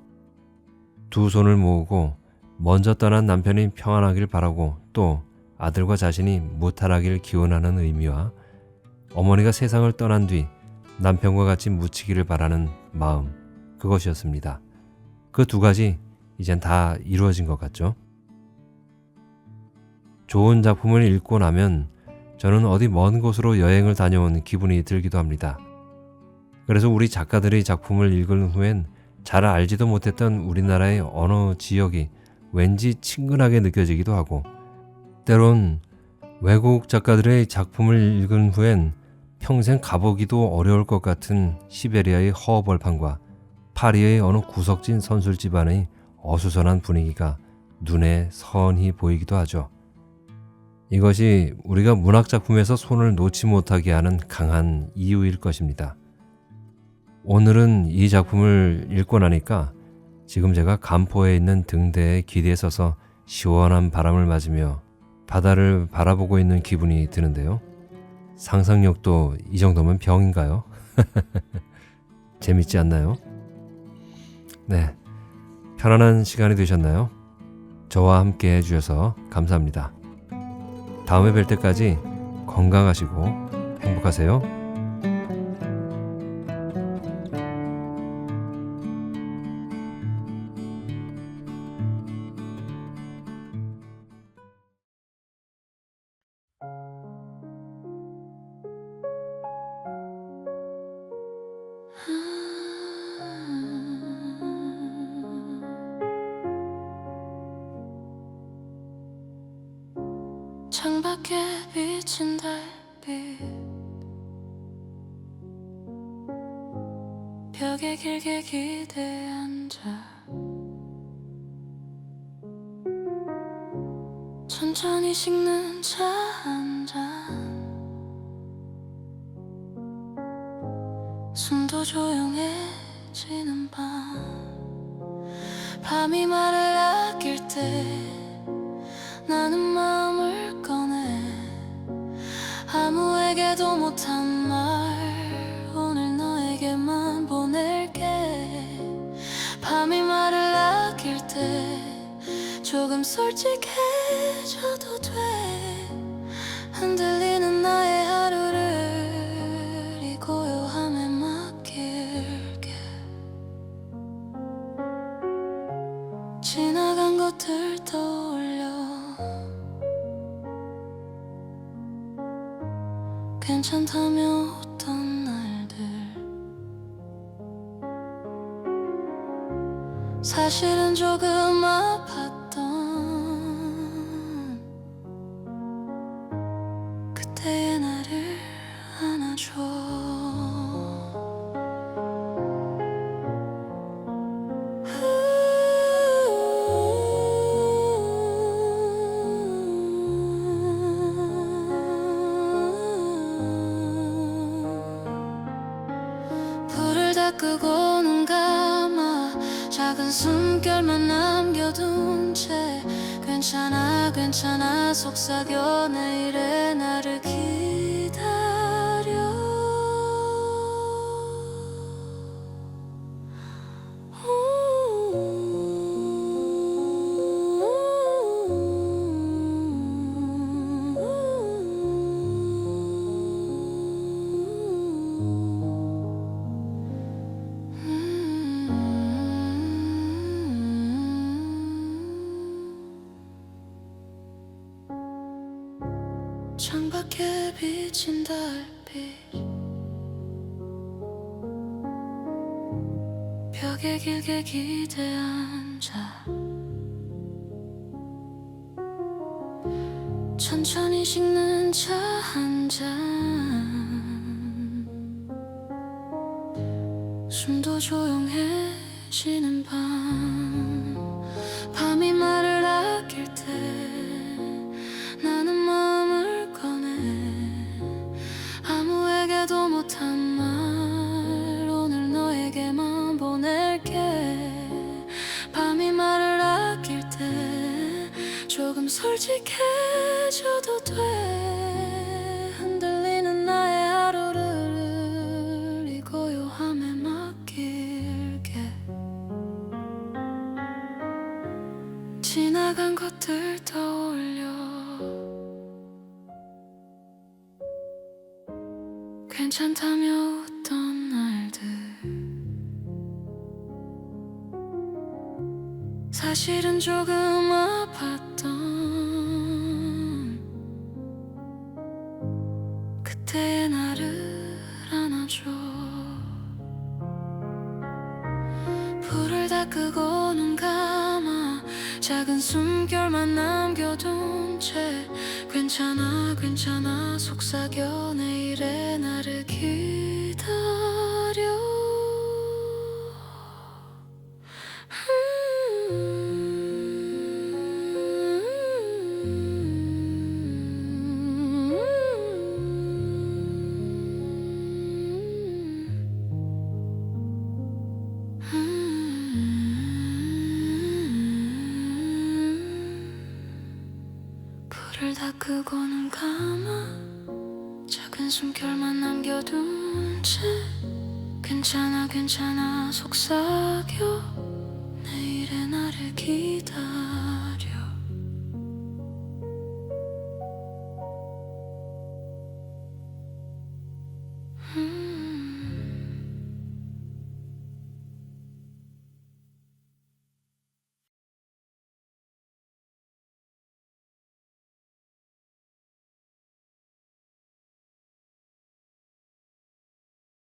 두 손을 모으고 먼저 떠난 남편이 평안하길 바라고 또 아들과 자신이 무탈하길 기원하는 의미와 어머니가 세상을 떠난 뒤 남편과 같이 묻히기를 바라는 마음, 그것이었습니다. 그 두 가지 이젠 다 이루어진 것 같죠? 좋은 작품을 읽고 나면 저는 어디 먼 곳으로 여행을 다녀온 기분이 들기도 합니다. 그래서 우리 작가들의 작품을 읽은 후엔 잘 알지도 못했던 우리나라의 어느 지역이 왠지 친근하게 느껴지기도 하고, 때론 외국 작가들의 작품을 읽은 후엔 평생 가보기도 어려울 것 같은 시베리아의 허벌판과 파리의 어느 구석진 선술집안의 어수선한 분위기가 눈에 선히 보이기도 하죠. 이것이 우리가 문학작품에서 손을 놓지 못하게 하는 강한 이유일 것입니다. 오늘은 이 작품을 읽고 나니까 지금 제가 간포에 있는 등대에 기대에 서서 시원한 바람을 맞으며 바다를 바라보고 있는 기분이 드는데요. 상상력도 이 정도면 병인가요? 재밌지 않나요? 네, 편안한 시간이 되셨나요? 저와 함께 해주셔서 감사합니다. 다음에 뵐 때까지 건강하시고 행복하세요. 창밖에 비친 달빛 벽에 길게 기대 앉아 천천히 식는 차 한 잔 숨도 조용해지는 밤이 말을 아낄 때 나는 마음을 꺼내 아무에게도 못한 말 오늘 너에게만 보낼게 밤이 말을 아낄 때 조금 솔직해져도 돼 흔들리는 나의 하루를 이 고요함에 맡길게 지나간 것들 떠올려 괜찮다며 웃던 날들 사실은 조금 아팠던 그때의 나를 안아줘 불을 다 끄고 눈 감아 작은 숨결만 남겨둔 채 괜찮아 괜찮아 속삭여 내일의 나를 기다려 창밖에 비친 달빛 벽에 길게 기대 앉아 천천히 식는 차 한 잔 숨도 조용해지는 밤이 말을 아낄 때 나는 마음을 꺼내 듯한 말 오늘 너에게만 보낼게. 밤이 말을 아낄 때 조금 솔직해져도 돼. 흔들리는 나의 하루를 이 고요함에 맡길게. 지나간 것들 떠올려 괜찮다며 웃던 날들, 사실은 조금 아팠던 그때의 나를 안아줘. 불을 다 끄고 눈 감아 작은 숨결만 남겨둔 채 괜찮아 괜찮아 속삭여 내일의 나를 기다려. 불을 다 끄고 눈 감아 작은 숨결만 남겨둔 채 괜찮아 괜찮아 속삭여 내일의 나를 기다려.